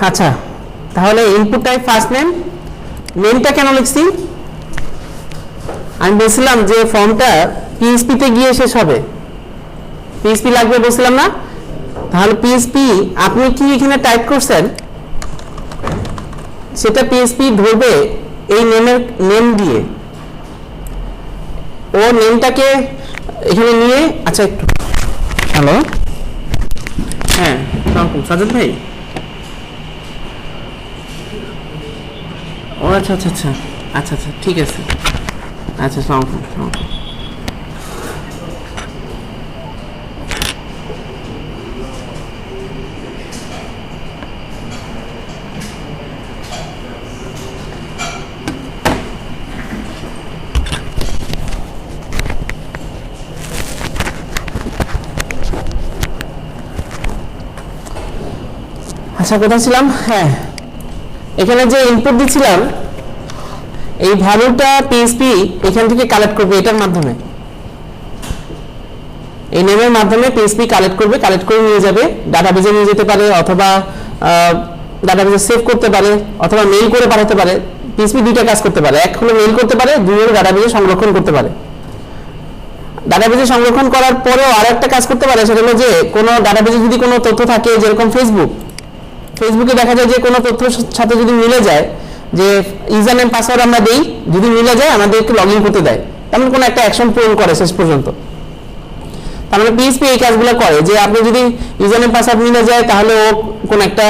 আচ্ছা, তাহলে input type first name, নেমটা কেন লিখছি? আমি বলছিলাম যে ফর্মটা পিএইচপি তে গিয়ে শেষ হবে, পিএইচপি লাগবে বলছিলাম না? তাহলে পিএইচপি আপনি কি এখানে টাইপ করছেন সেটা পিএইচপি ধরবে এই নেমের নেম দিয়ে, ও নেমটাকে এখানে নিয়ে। আচ্ছা একটু, হ্যালো, হ্যাঁ সাজাদ ভাই। ও আচ্ছা আচ্ছা আচ্ছা আচ্ছা আচ্ছা ঠিক আছে। আচ্ছা আসসালামু আলাইকুম। আচ্ছা কোথায় ছিলাম? হ্যাঁ, এখানে যে ইনপুট দিছিলাম এই ভ্যালুটা পিএইচপি এখান থেকে কালেক্ট করবে এটার মাধ্যমে, এই নেমের মাধ্যমে পিএইচপি কালেক্ট করবে, কালেক্ট করে নিয়ে যাবে, ডাটাবেজে নিয়ে যেতে পারে অথবা ডাটাবেজে সেভ করতে পারে অথবা মেইল করে পাঠাতে পারে। পিএইচপি দুইটা কাজ করতে পারে, এক হলো মেইল করতে পারে, দুই হলো ডাটাবেজে সংরক্ষণ করতে পারে। ডাটাবেজে সংরক্ষণ করার পরেও আর একটা কাজ করতে পারে, সেটা হলো যে কোনো ডাটাবেজে যদি কোনো তথ্য থাকে, যেরকম ফেসবুকে দেখা যায় যে কোনো তথ্যের সাথে যদি মিলে যায়, যে ইউজার নেম পাসওয়ার্ড আমরা দেই, যদি মিলে যায় আমাদেরকে লগ ইন করতে দেয়, তেমন কোনো একটা অ্যাকশন পূরণ করে শেষ পর্যন্ত। তার মানে পিএইচপি এই কাজগুলো করে যে আপনি যদি ইউজার নেম পাসওয়ার্ড মিলে যায় তাহলে ও কোনো একটা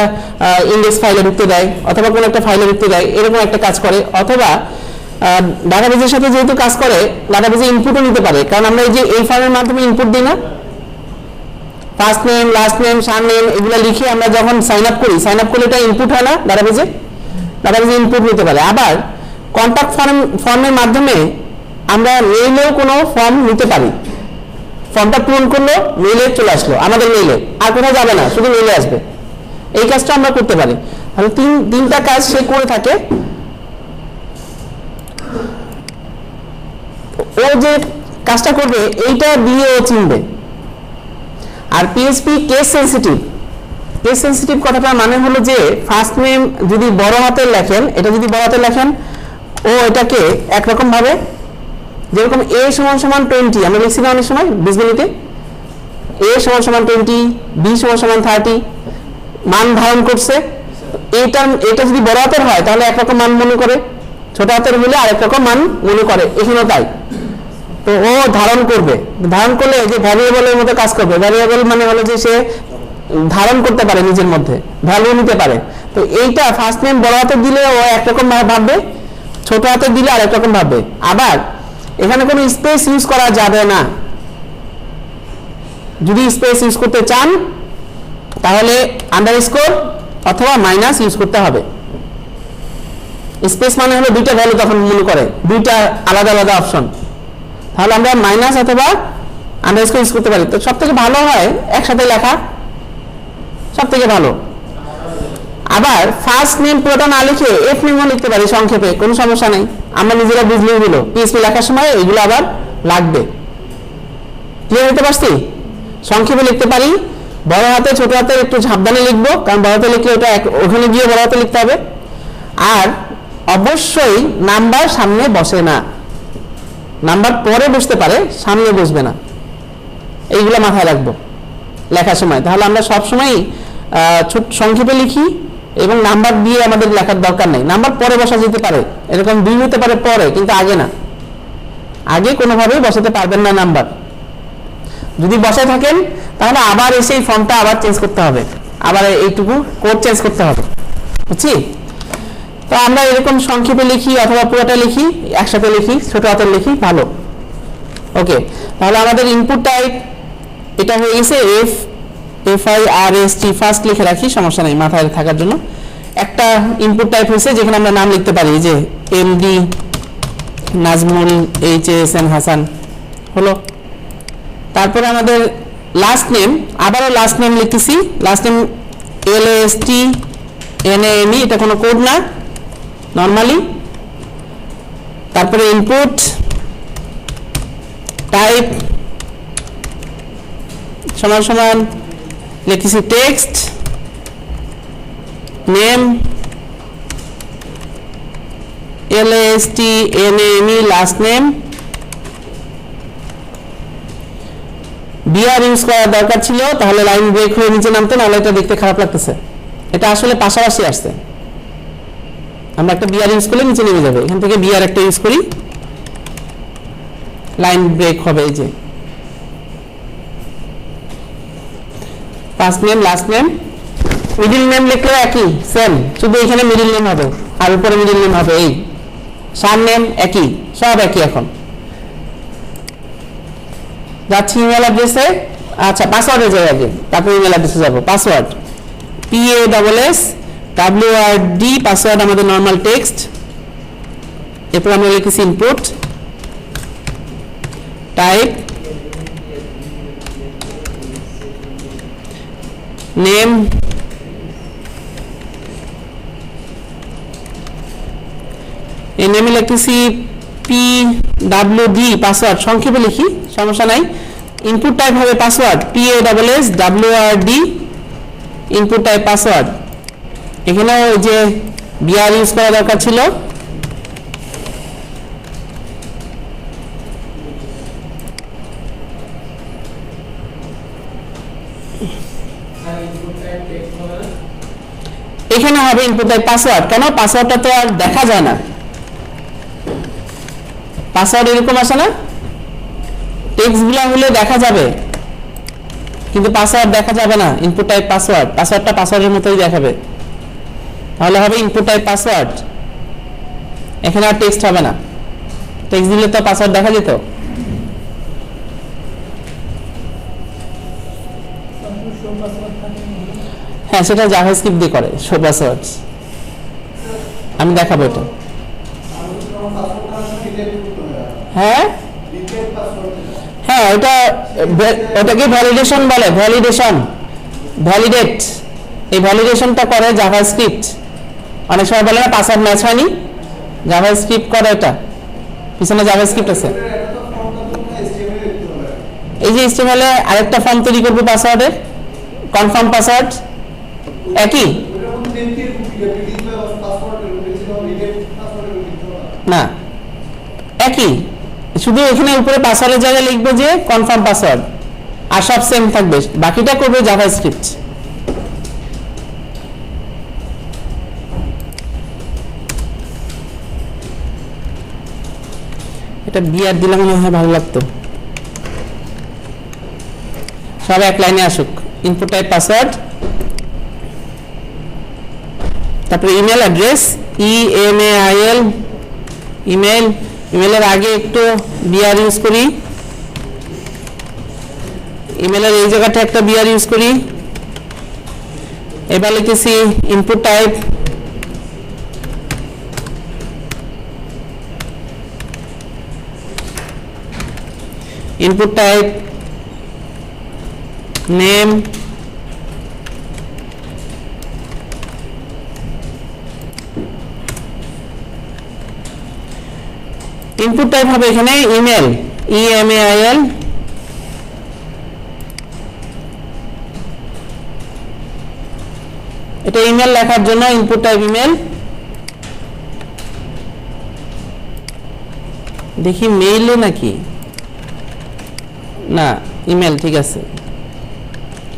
ইন্ডেক্স ফাইলে ঢুকতে দেয় অথবা কোনো একটা ফাইলে ঢুকতে দেয়, এরকম একটা কাজ করে। অথবা ডাটাবেজের সাথে যেহেতু কাজ করে, ডাটাবেজে ইনপুটও নিতে পারে, কারণ আমরা এই যে এই ফর্মের মাধ্যমে ইনপুট দিই না, ফার্স্ট নেম, লাস্ট নেম, সার নেম, এগুলো লিখে আমরা যখন সাইন আপ করি, সাইন আপ করলে এটা ইনপুট হয় না ডাটাবেজে, ডাটাবেজে ইনপুট নিতে পারে। আবার কন্ট্যাক্ট ফর্মের মাধ্যমে আমরা মেইলেও কোনো ফর্ম নিতে পারি, ফর্মটা পূরণ করলো, মেইলে চলে আসলো আমাদের মেইলে, আর কোথাও যাবে না, শুধু মেইলে আসবে। এই কাজটা আমরা করতে পারি। তাহলে তিনটা কাজ সে করে থাকে। ও যে কাজটা করবে এইটা দিয়ে ও চিনবে। আর PHP case sensitive. Case sensitive কথাটার মানে হলো যে ফার্স্ট নেম যদি বড় হাতের লেখেন, এটা যদি বড় হাতের লেখেন, ও এটাকে একরকম ভাবে, যেরকম a = 20 আমরা লিখছি না অনেক সময় বীজগণিতে, a = 20, b = 30 মান ধারণ করছে। এটা যদি বড় হাতের হয় তাহলে একরকম মান মনে করে, ছোট হাতের হলে আরেক রকম মান মনে করে, এখানেও তাই। তো ও ধারণ করবে, ধারণ করলে যে ভ্যারিয়েবলের মতো কাজ করবে। ভ্যারিয়েবল মানে হলো যে সে ধারণ করতে পারে, নিজের মধ্যে ভ্যালু নিতে পারে। তো এইটা ফার্স্ট নেম বড় হাতে দিলে ও একরকম ভাববে, ছোট হাতে দিলে আরেক রকম ভাববে। আবার এখানে কোনো স্পেস ইউজ করা যাবে না। যদি স্পেস ইউজ করতে চান তাহলে আন্ডারস্কোর অথবা মাইনাস ইউজ করতে হবে। স্পেস মানে হলো দুইটা ভ্যালু তখন মনে করে, দুইটা আলাদা আলাদা অপশন। তাহলে আমরা মাইনাস অথবা আন্ডারস্কোর ইউজ করতে পারি। তো সবথেকে ভালো হয় একসাথে লেখা, সবথেকে ভালো। আবার ফার্স্ট নেম পুরোটা না লিখে এফ নেমও লিখতে পারি সংক্ষেপে, কোনো সমস্যা নেই। আমরা নিজেরা বুঝলেই হলো, পিএইচপি লেখার সময় এগুলো আবার লাগবে। ক্লিয়ার হতে পারছি? সংক্ষেপে লিখতে পারি, বড় হাতে ছোট হাতে একটু সাবধানে লিখবো, কারণ বড় হাতে লিখলে ওটা ওখানে গিয়ে বড় হাতে লিখতে হবে। আর অবশ্যই নাম্বার সামনে বসে না, নাম্বার পরে বসতে পারে, সামনে বসবে না। এইগুলো মাথায় রাখবো লেখার সময়। তাহলে আমরা সবসময় সংক্ষেপে লিখি এবং নাম্বার দিয়ে আমাদের লেখার দরকার নেই। নাম্বার পরে বসা যেতে পারে, এরকম 2 হতে পারে পরে, কিন্তু আগে না। আগে কোনোভাবেই বসাতে পারবেন না নাম্বার। যদি বসে থাকেন তাহলে আবার এসে এই ফর্মটা আবার চেঞ্জ করতে হবে, আবার এইটুকু কোড চেঞ্জ করতে হবে, বুঝছি? তো আমরা এরকম সংক্ষেপে লিখি অথবা পুরোটা লিখি, একসাথে লিখি, ছোট হাতের লিখি, ভালো। ওকে, তাহলে আমাদের ইনপুট টাইপ এটা হয়ে গেছে FIRST, ফার্স্ট লিখে রাখি, সমস্যা নেই মাথায় থাকার জন্য। একটা ইনপুট টাইপ হয়েছে যেখানে আমরা নাম লিখতে পারি, যে MD নাজমুল HSN হাসান হলো। তারপরে আমাদের লাস্ট নেম, আবারও লাস্ট নেম লিখতেছি, লাস্ট নেম LASTNAME, এটা কোনো কোড না, নর্মালি। তারপরে ইনপুট টাইপ সমান লিখতেছি text, name LASTNAME last name BR use করার দরকার ছিল, তাহলে লাইন ব্রেক হয়ে নিচে নামতো, নাহলে এটা দেখতে খারাপ লাগতেছে। এটা আসলে পাশাপাশি আসছে, আমরা একটা বিআর ইউজ করলে নিচে নেমে যাবে, এখান থেকে বিআর একটা ইউজ করি, লাইন ব্রেক হবে। এই যে first name last name, middle name লিখলেও একই সেম, শুধু এখানে মিডিল নেম হবে আর উপরে মিডিল নেম হবে। এই সার নেম একই, সব একই। এখন যাচ্ছি ইমেল অ্যাড্রেসে, আচ্ছা পাসওয়ার্ডে যাই আগে, তারপর ইমেল অ্যাড্রেসে যাবো। পাসওয়ার্ড PASSWORD, পাসওয়ার্ড আমাদের নর্মাল টেক্সট, এরপর আমরা লিখেছি ইনপুট, টাইপ নেম, এই নেমে লিখেছি PWD, পাসওয়ার্ড সংক্ষেপে লিখি, সমস্যা নাই। ইনপুট টাইপ হবে password PASSWORD, input type password. এখানে ওই যে বিআর ইউজ করা দরকার ছিল, এখানে হবে ইনপুট টাইপ পাসওয়ার্ড। কেন? পাসওয়ার্ডটা তো আর দেখা যায় না, পাসওয়ার্ড এরকম আসে না, টেক্সটগুলো হলে দেখা যাবে কিন্তু পাসওয়ার্ড দেখা যাবে না। ইনপুট টাইপ পাসওয়ার্ড, পাসওয়ার্ডটা পাসওয়ার্ডের মতোই দেখাবে, তাহলে হবে ইনপুট টাইপ পাসওয়ার্ড। এখানে আর টেক্সট হবে না, টেক্সট দিলে তো পাসওয়ার্ড দেখা যেত। হ্যাঁ, সেটা জাভাস্ক্রিপ্ট দিয়ে করে, শো পাসওয়ার্ডস। আমি দেখাবো এটা। হ্যাঁ হ্যাঁ, ওটাকে ভ্যালিডেশন বলে, ভ্যালিডেট। এই ভ্যালিডেশনটা করে জাভাস্ক্রিপ্ট। অনেক সময় বলে না পাসওয়ার্ড ম্যাচ হয়নি, জাভাস্ক্রিপ্ট করে এটা, পিছনে জাভাস্ক্রিপ্ট আছে। এই যে HTML এ আরেকটা ফর্ম তৈরি করবো পাসওয়ার্ডের, কনফার্ম পাসওয়ার্ড, একই না, একই, শুধু এখানে উপরে পাসওয়ার্ডের জায়গায় লিখবো যে কনফার্ম পাসওয়ার্ড, আর সব সেম থাকবে, বাকিটা করবে জাভাস্ক্রিপ্ট। এটা বিআর দিলাম মনে হয় ভালো লাগতো, সব এক লাইনে আসুক। ইনপুট টাইপ পাসওয়ার্ড, তারপরে ইমেল অ্যাড্রেস EMAIL, ইমেল। ইমেলের আগে একটু বিআর ইউজ করি, ইমেলের এই জায়গাটা একটা বিআর ইউজ করি। এবার লিখেছি input type name, input type হবে এখানে ইমেল EMAIL, এটা ইমেল লেখার জন্য ইনপুট টাইপ ইমেল। দেখি মেইলে নাকি না, ইমেল ঠিক আছে,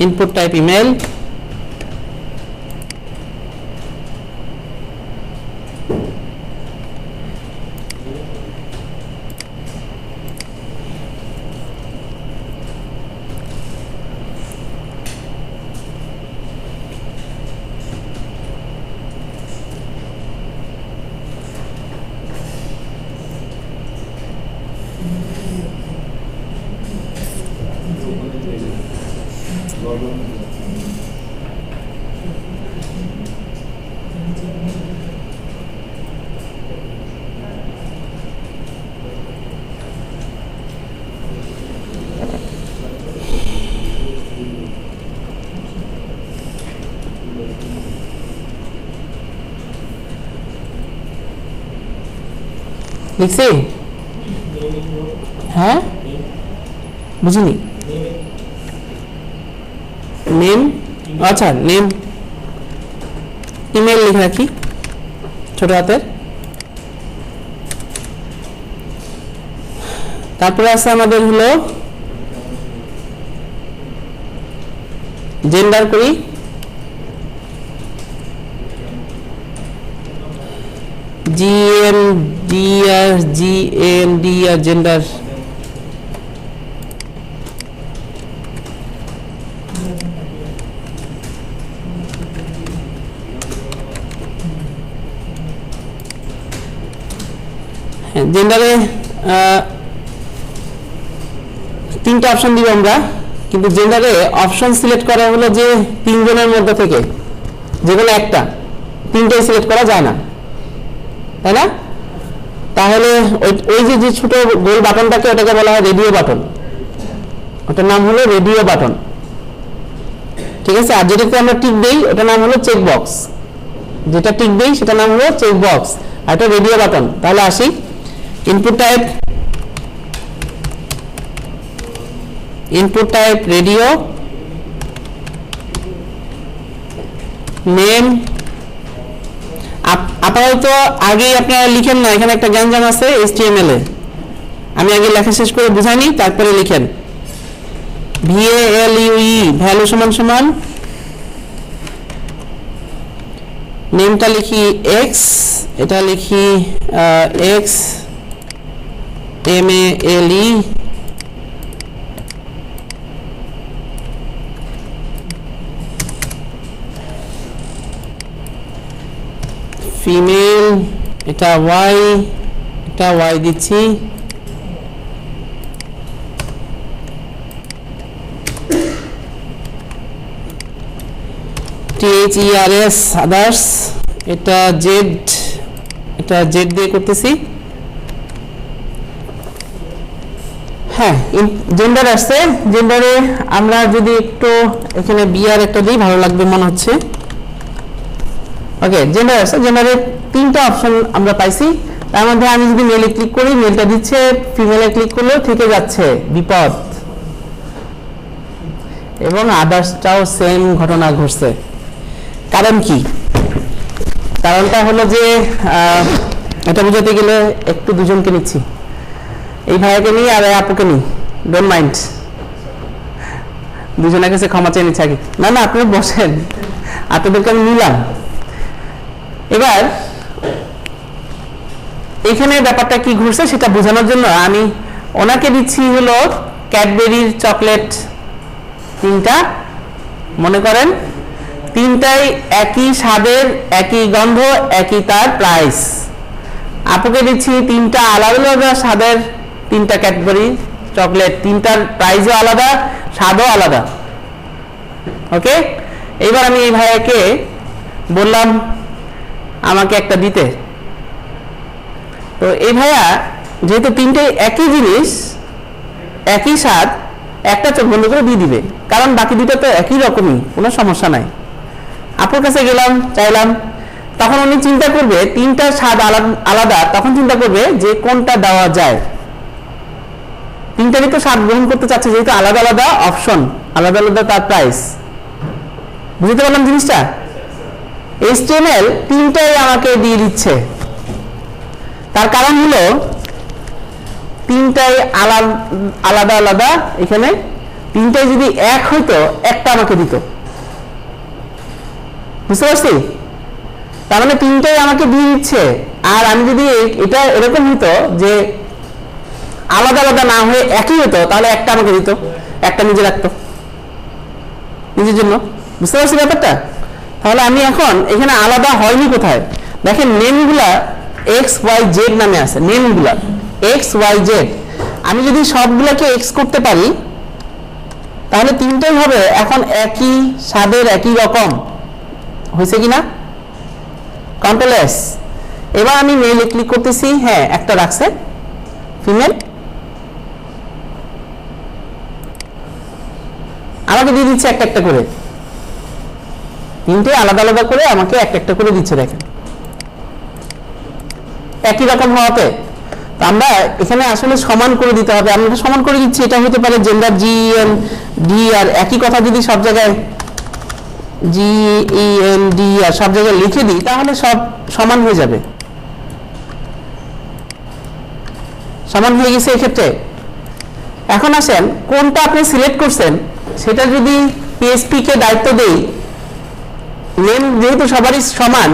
ইনপুট টাইপ ইমেল। লিখছি? হ্যাঁ বুঝিনি। নেম, আচ্ছা নেম ইমেল লিখে রাখি ছোট হাতের। তারপরে আছে আমাদের হলো জেন্ডার করি, GMDR জেন্ডার। জেন্ডারে তিনটা অপশন দিব আমরা, কিন্তু জেন্ডারে অপশন সিলেক্ট করা হলো যে তিনজনের মধ্যে থেকে যেগুলো একটা, তিনটাই সিলেক্ট করা যায় না, তাই না? তাহলে ওই যে ছোট গোল বাটনটাকে ওটাকে বলা হয় রেডিও বাটন, ওটার নাম হলো রেডিও বাটন, ঠিক আছে? আর যেটাতে আমরা টিক দেই ওটার নাম হলো চেক বক্স, যেটা টিক দেই সেটার নাম হলো চেক বক্স, আর এটা রেডিও বাটন। তাহলে আসি ইনপুট টাইপ রেডিও, নেম আপাতত আগেই আপনারা লিখেন না, এখানে একটা গ্যাঞ্জাম আছে HTML এ, আমি আগে লেখা শেষ করে বুঝাইনি, তারপরে লিখেন VALUE ভ্যালু সমান সমান নেমটা লিখি x, এটা লিখি x MALE, ফিমেল এটা y, এটা y দিচ্ছি, THERS আদার্স এটা z, এটা z দিয়ে করতেছি। হ্যাঁ, জেন্ডার আসছে, জেন্ডারে আমরা যদি একটু এখানে বিআর একটা দিই ভালো লাগবে মনে হচ্ছে। ওকে, জেন্ডার আছে, জেন্ডারে তিনটা অপশন আমরা পাইছি, তার মধ্যে আমি যদি মেলে ক্লিক করি মেলটা দিচ্ছে, ফিমেলে ক্লিক করলেও থেকে যাচ্ছে বিপদ, এবং আদার্সটাও সেম ঘটনা ঘটছে। কারণ কি? কারণটা হলো যে এটা বুঝাতে গেলে একটু দুজনকে নিচ্ছি, এই ভাইয়াকে নিই আর আপুকে নিই, ডোন্ট মাইন্ড, দুজনের কাছে ক্ষমা চেয়ে নিচ্ছে আগে। না না, আপনি বসেন, আপনাদেরকে আমি নিলাম। এবার এখানে ব্যাপারটা কি ঘুরছে সেটা বোঝানোর জন্য আমি ওনাকে দিচ্ছি হলো ক্যাডবেরির চকলেট তিনটা, মনে করেন তিনটাই একই স্বাদের, একই গন্ধ, একই তার প্রাইস। আপুকে দিচ্ছি তিনটা আলাদা আলাদা স্বাদের তিনটা ক্যাডবেরি চকলেট, তিনটার প্রাইসও আলাদা, স্বাদও আলাদা। ওকে, এবার আমি এই ভাইয়াকে বললাম আমাকে একটা দিতে, তো এই ভাইয়া যেহেতু তিনটে একই জিনিস একই স্বাদ, একটা চোখ বন্ধ করে দিয়ে দিবে, কারণ বাকি দুটো তো একই রকমই, কোনো সমস্যা নাই। আপুর কাছে গেলাম, চাইলাম, তখন উনি চিন্তা করবে তিনটা স্বাদ আলাদা, তখন চিন্তা করবে যে কোনটা দেওয়া যায়। তিনটারই তো স্বাদ গ্রহণ করতে চাচ্ছে, যেহেতু আলাদা আলাদা অপশন, আলাদা আলাদা তার প্রাইস। বুঝতে পারলাম জিনিসটা? HTML তিনটাই আমাকে দিয়ে দিচ্ছে, তার কারণ হলো তিনটাই আলাদা আলাদা, এখানে তিনটাই যদি এক হইতো একটা আমাকে দিত, বুঝতে পারছি? তার মানে তিনটাই আমাকে দিয়ে দিচ্ছে, আর আমি যদি এটা এরকম হইতো যে আলাদা আলাদা না হয়ে একই হতো, তাহলে একটা আমাকে দিত, একটা নিজে রাখতো নিজের জন্য। বুঝতে পারছি ব্যাপারটা? তাহলে আমি এখন এখানে আলাদা হয়নি কোথায়, দেখেন নেমগুলা XYZ নামে আছে, নেমগুলা XYZ। আমি যদি সবগুলাকে X করতে পারি তাহলে তিনটাই হবে এখন একই স্বাদের, একই রকম, হয়েছে কিনা? Control S। এবার আমি মেইলে ক্লিক করতেছি, হ্যাঁ একটা রাখছে ফিমেল, আমাকে দিয়ে দিচ্ছে একটা একটা করে, তিনটে আলাদা আলাদা করে আমাকে একটা একটা করে দিচ্ছে, দেখেন একই রকম হওয়াতে। আমরা এখানে আসলে সমান করে দিতে হবে, আমরা সমান করে দিচ্ছি, এটা হতে পারে জেন্ডার GND, আর একই কথা যদি সব জায়গায় GEND আর সব জায়গায় লিখে দিই, তাহলে সব সমান হয়ে যাবে। সমান হয়ে গেছে এক্ষেত্রে। এখন আসেন কোনটা আপনি সিলেক্ট করছেন সেটা যদি পিএইচপি কে দায়িত্ব দেই, নেম যেহেতু সবারই সমান,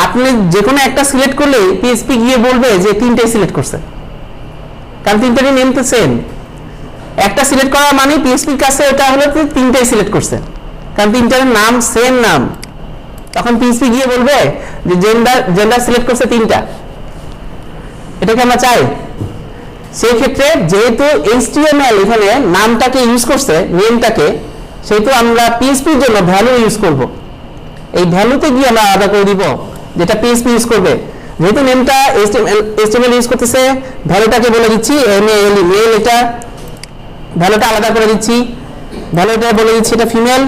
আপনি যে কোনো একটা সিলেক্ট করলে পিএইচপি গিয়ে বলবে যে তিনটাই সিলেক্ট করছে, কারণ তিনটারই নেম তো সেম। একটা সিলেক্ট করা মানে পিএইচপির কাছে এটা হলো তিনটাই সিলেক্ট করছে, কারণ তিনটার নাম সেম নাম। তখন পিএইচপি গিয়ে বলবে যে জেন্ডার সিলেক্ট করছে তিনটা। এটাকে আমরা চাই। সেই ক্ষেত্রে যেহেতু HTML এখানে নামটাকে ইউজ করছে, নেমটাকে, সেহেতু আমরা পিএইচপির জন্য ভ্যালু ইউজ করব। এই ভ্যালুতে গিয়ে আমরা আলাদা করে দিব যেটা পিএইচপি ইউজ করবে। যেহেতু নেমটা HTML ইউজ করতেছে, ভ্যালুটাকে বলে দিচ্ছি মেল, এটা ভ্যালুটা আলাদা করে দিচ্ছি, ভ্যালুটা বলে দিচ্ছি এটা ফিমেল,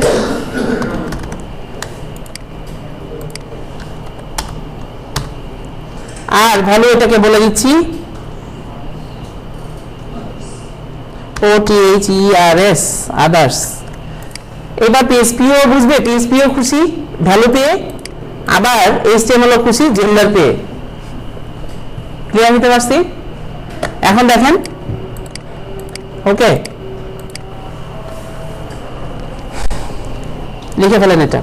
আর ভ্যালু এটাকে বলে দিচ্ছি OTHERS, আদার্স। এবার পিএইচপিও বুঝবে, পিএইচপিও খুশি ভ্যালু পেয়ে, আবার HTML ও খুশি জেন্ডার পেয়ে। ক্লিয়ার হতে পারছি? এখন দেখেন, ওকে, লিখে ফেলেন এটা।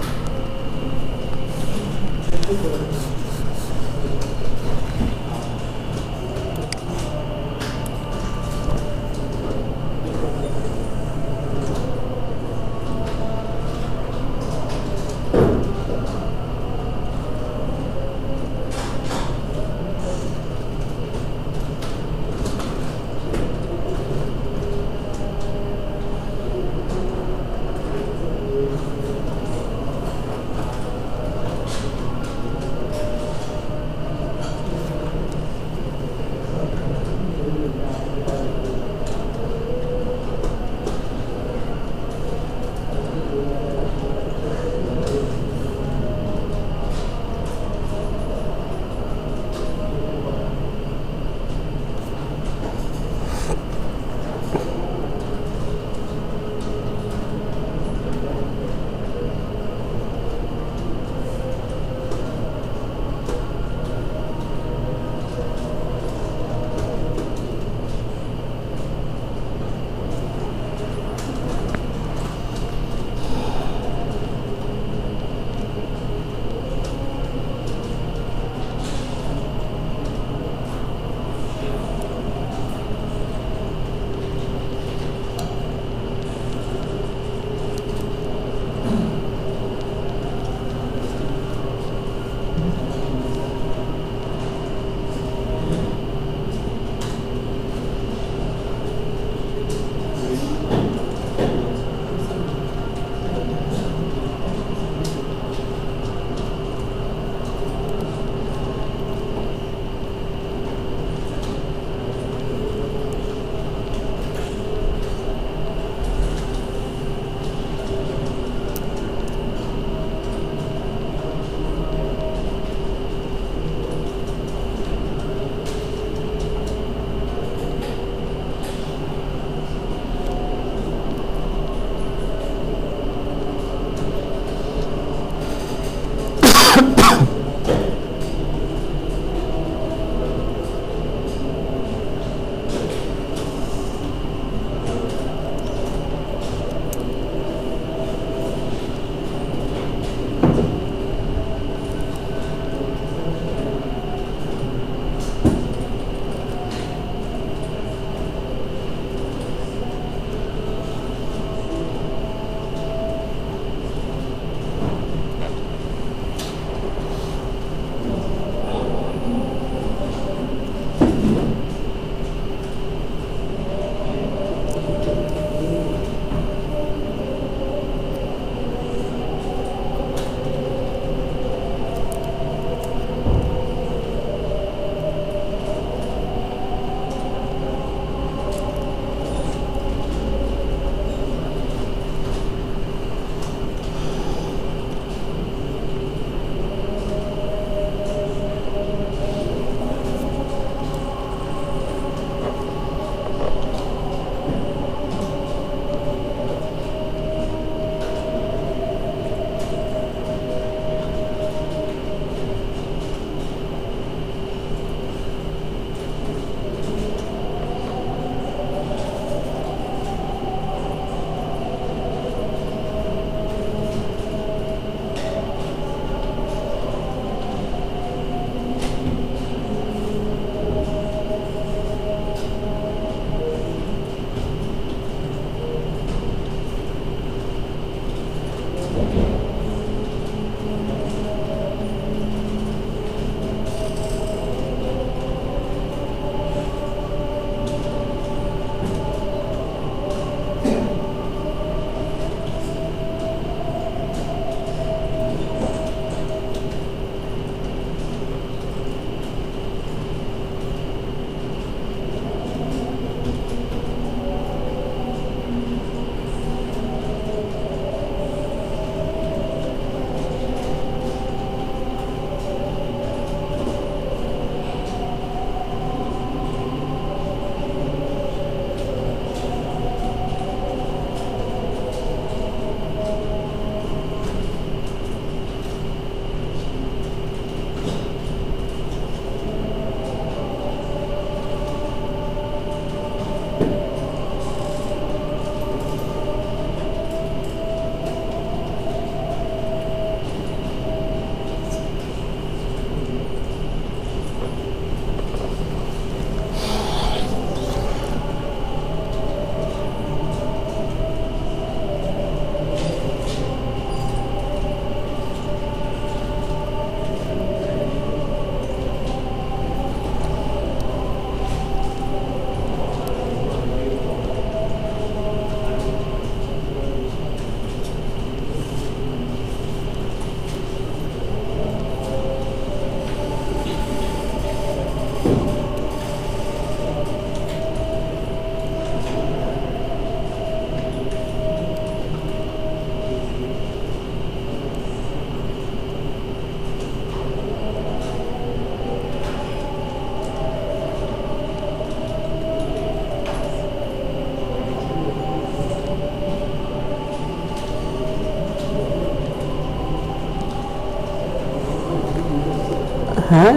হ্যাঁ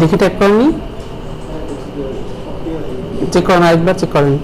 দেখি ট্যাগ করেনি, চেক করেন আরেকবার, চেক করেন।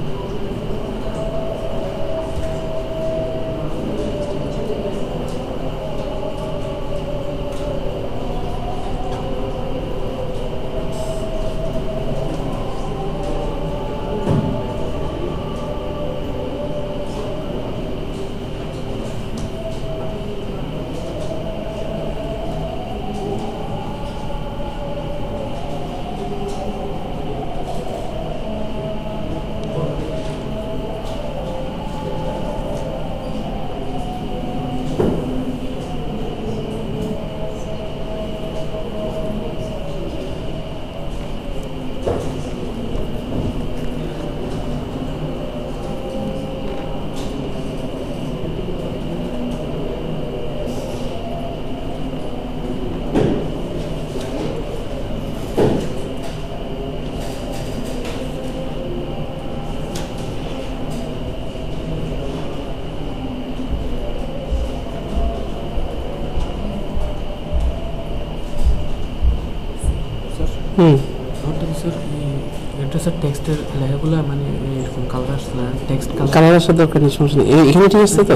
এটা স্যার টেক্সটের লেখাগুলো মানে এরকম কালার আসছে না, টেক্সট কালার আসার দরকার নেই, সমস্যা নেই, এখানে ঠিক আছে তো,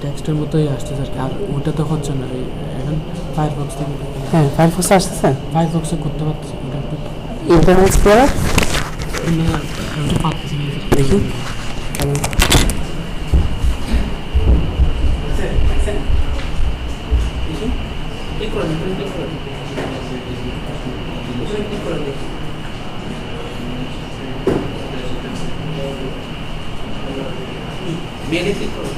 টেক্সটের মতোই আসছে স্যার। আর ওটা তো হচ্ছে না, এখন ফায়ারফক্স থেকে। হ্যাঁ ফায়ারফক্সে আসতেছে, ফায়ারফক্সে করতে পারছি ওটা একটু ইন্টারনেট এক্সপ্লোরার ওটা পাচ্ছি না স্যার। দেখি মেইলে ক্লিক করুন,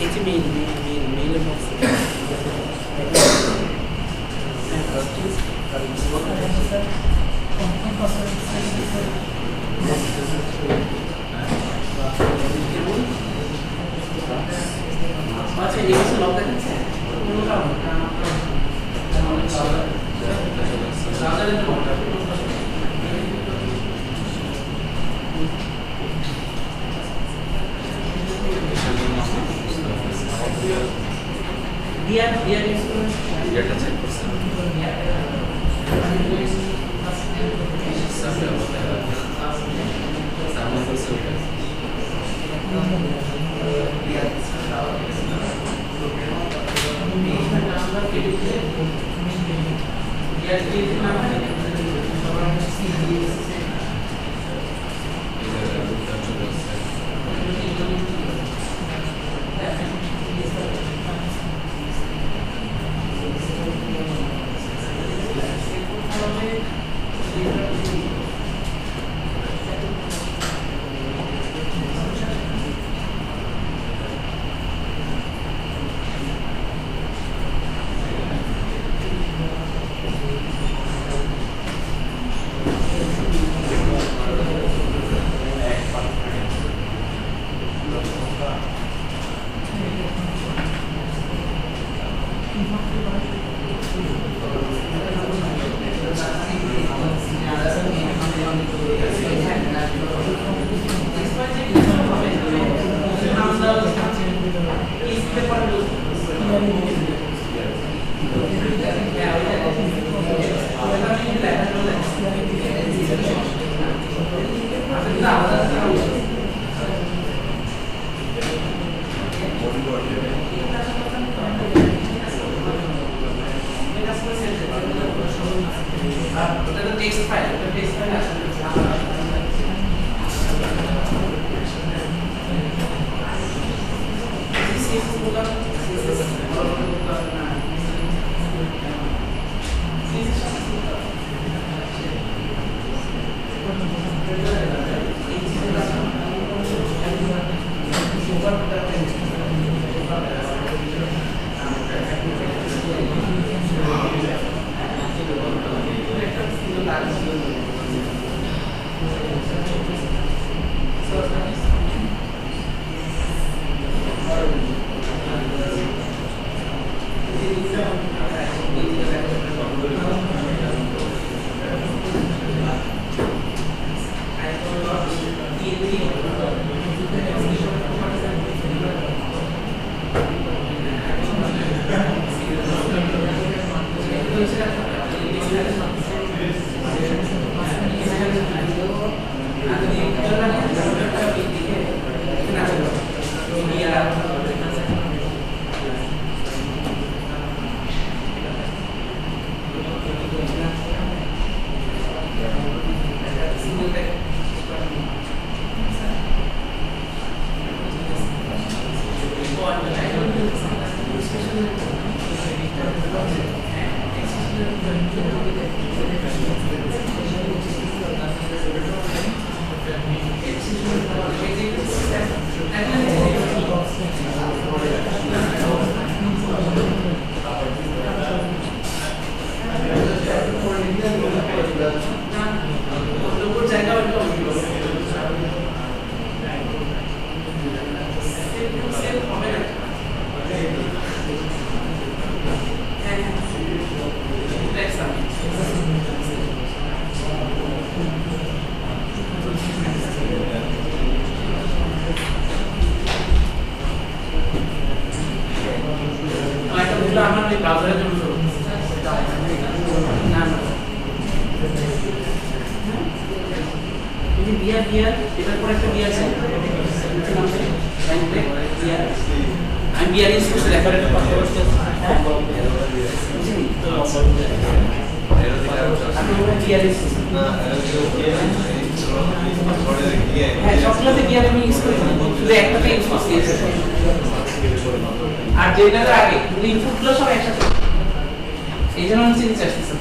এই যে মেইলের বক্সে আচ্ছা এই বক্সে লক দেখাচ্ছে এটা চেক করছেন CSS ব্রাউজারের জন্য শুরু না না এই যে বিয়ার এটার পরে একটা বিয়ার আছে আমি বিয়ার ইউজ করছি রেফারেন্ট করতে করতে আমি বিয়ার ইউজ করছি হ্যাঁ সবগুলোতে বিয়ার আমি ইউজ করি শুধু একটাতে ইউজ করছি আর জেনারেল আগে ইনপুটগুলো সব একসাথে এই জন্য নিচে নিচে আসতেছে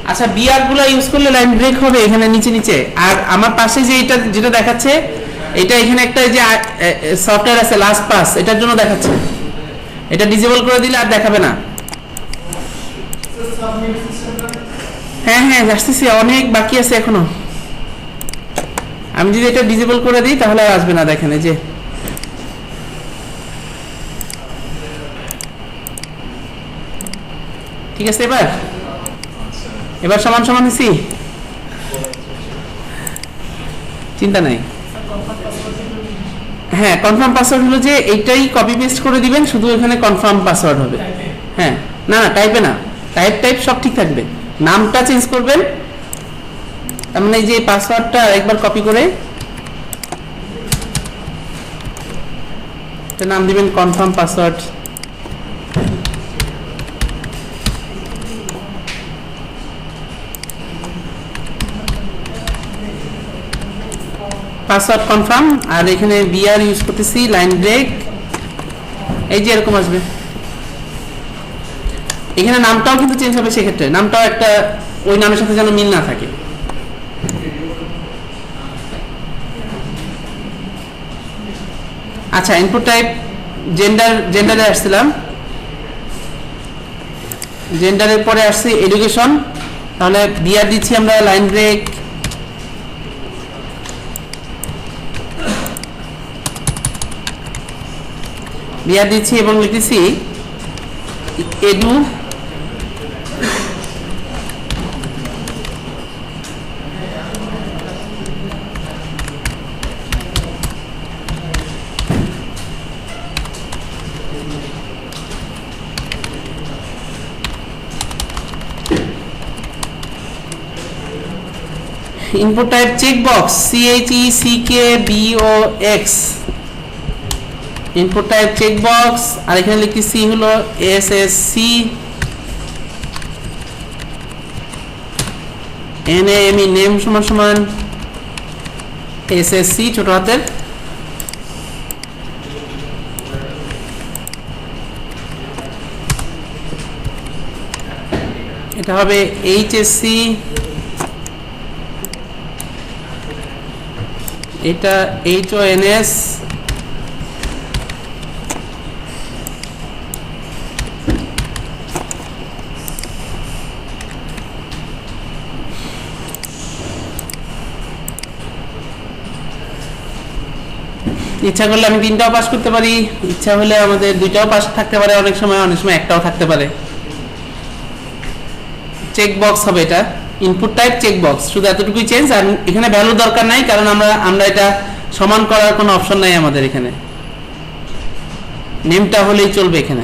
আচ্ছা বিআর গুলো ইউজ করলে লাইন ব্রেক হবে এখানে নিচে নিচে আর আমার পাশে যে এটা যেটা দেখাচ্ছে এটা এখানে একটা যে সফটওয়্যার আছে লাস্ট পাস এটার জন্য দেখাচ্ছে এটা ডিসেবল করে দিলে আর দেখাবে না হ্যাঁ হ্যাঁ আসতেছি অনেক বাকি আছে এখনো আমি যদি এটা ডিসেবল করে দিই তাহলে আর আসবে না দেখেন এই যে ঠিক আছে এবার সমান সমান হয়েছি চিন্তা নাই হ্যাঁ কনফার্ম পাসওয়ার্ড হলো যে এইটাই কপি পেস্ট করে দিবেন শুধু এখানে কনফার্ম পাসওয়ার্ড হবে হ্যাঁ না না টাইপে না টাইপ সব ঠিক থাকবে নামটা চেঞ্জ করবেন তার মানে এই যে পাসওয়ার্ডটা একবার কপি করে এটা নাম দিবেন কনফার্ম পাসওয়ার্ড পাসওয়ার্ড কনফার্ম আর এখানে বিআর ইউজ করতেছি লাইন ব্রেক এই যে এরকম আসবে এখানে নামটাও কিন্তু চেঞ্জ হবে সেক্ষেত্রে নামটাও একটা ওই নামের সাথে যেন মিল না থাকে আচ্ছা ইনপুট টাইপ জেন্ডারে আসছিলাম জেন্ডারের পরে আসছে এডুকেশন তাহলে বিআর দিচ্ছি আমরা লাইন ব্রেক বিআর দিচ্ছি এবং লিখেছি এডু input type checkbox CHECKBOX input type checkbox আর এখানে লিখতেছি হলো SSC NAME নেম সমান সমান SSC ছোট হাতের এটা হবে HSC এটা HONS ইচ্ছা করলে আমি 3টাও পাস করতে পারি ইচ্ছা হলে আমাদের 2টাও পাস থাকতে পারে অনেক সময় একটাও থাকতে পারে চেক বক্স হবে এটা ইনপুট টাইপ চেক বক্স শুধু এতটুকুই চেঞ্জ আর এখানে ভ্যালু দরকার নাই কারণ আমরা এটা সমান করার কোনো অপশন নাই আমাদের এখানে নেমটা হলেই চলবে এখানে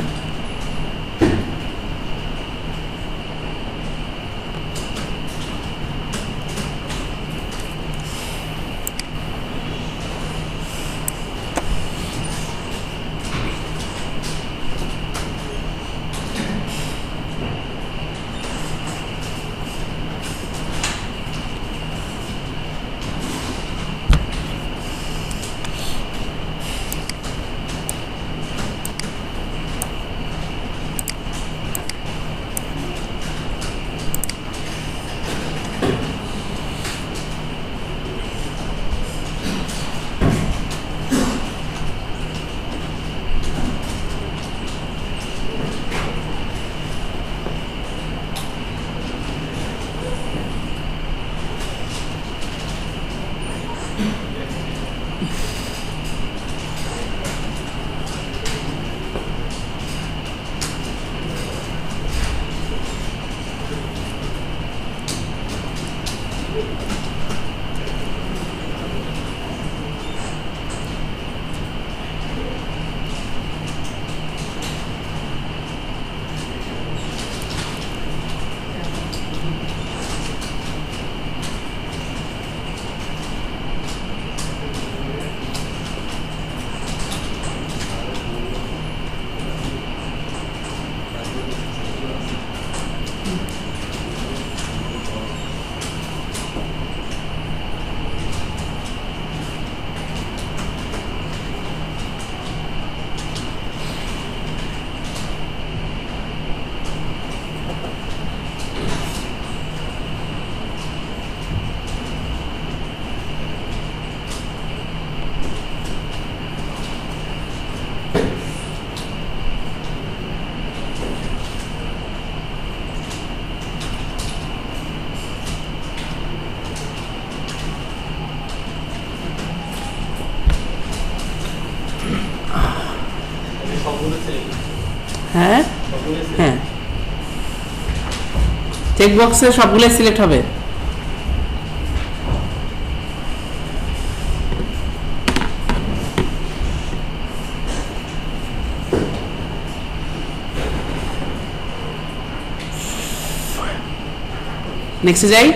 হ্যাঁ হ্যাঁ, চেক বক্সে সবগুলো সিলেক্ট হবে। নেক্সটে যাই।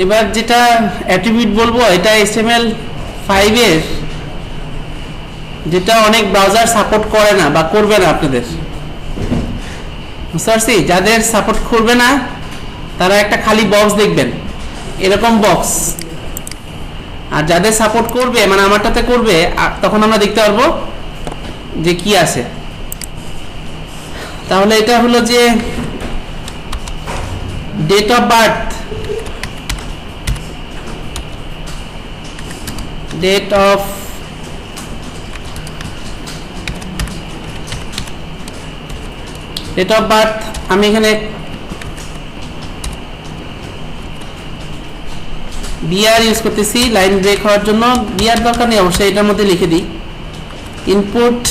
এবার যেটা অ্যাট্রিবিউট বলবো, এটা HTML5 এর যেটা অনেক ব্রাউজার সাপোর্ট করে না বা করবে না আপনাদের, বুঝতে পারছি? যাদের সাপোর্ট করবে না তারা একটা খালি বক্স দেখবেন, এরকম বক্স। আর যাদের সাপোর্ট করবে, মানে আমারটাতে করবে, তখন আমরা দেখতে পারবো যে কি আছে। তাহলে এটা হলো যে date of birth, date of birth. আমি এখানে বিআর ইউজ করতেছি লাইন ব্রেক হওয়ার জন্য। বিআর দরকার নেই অবশ্যই, এটার মধ্যে লিখে দিই। ইনপুট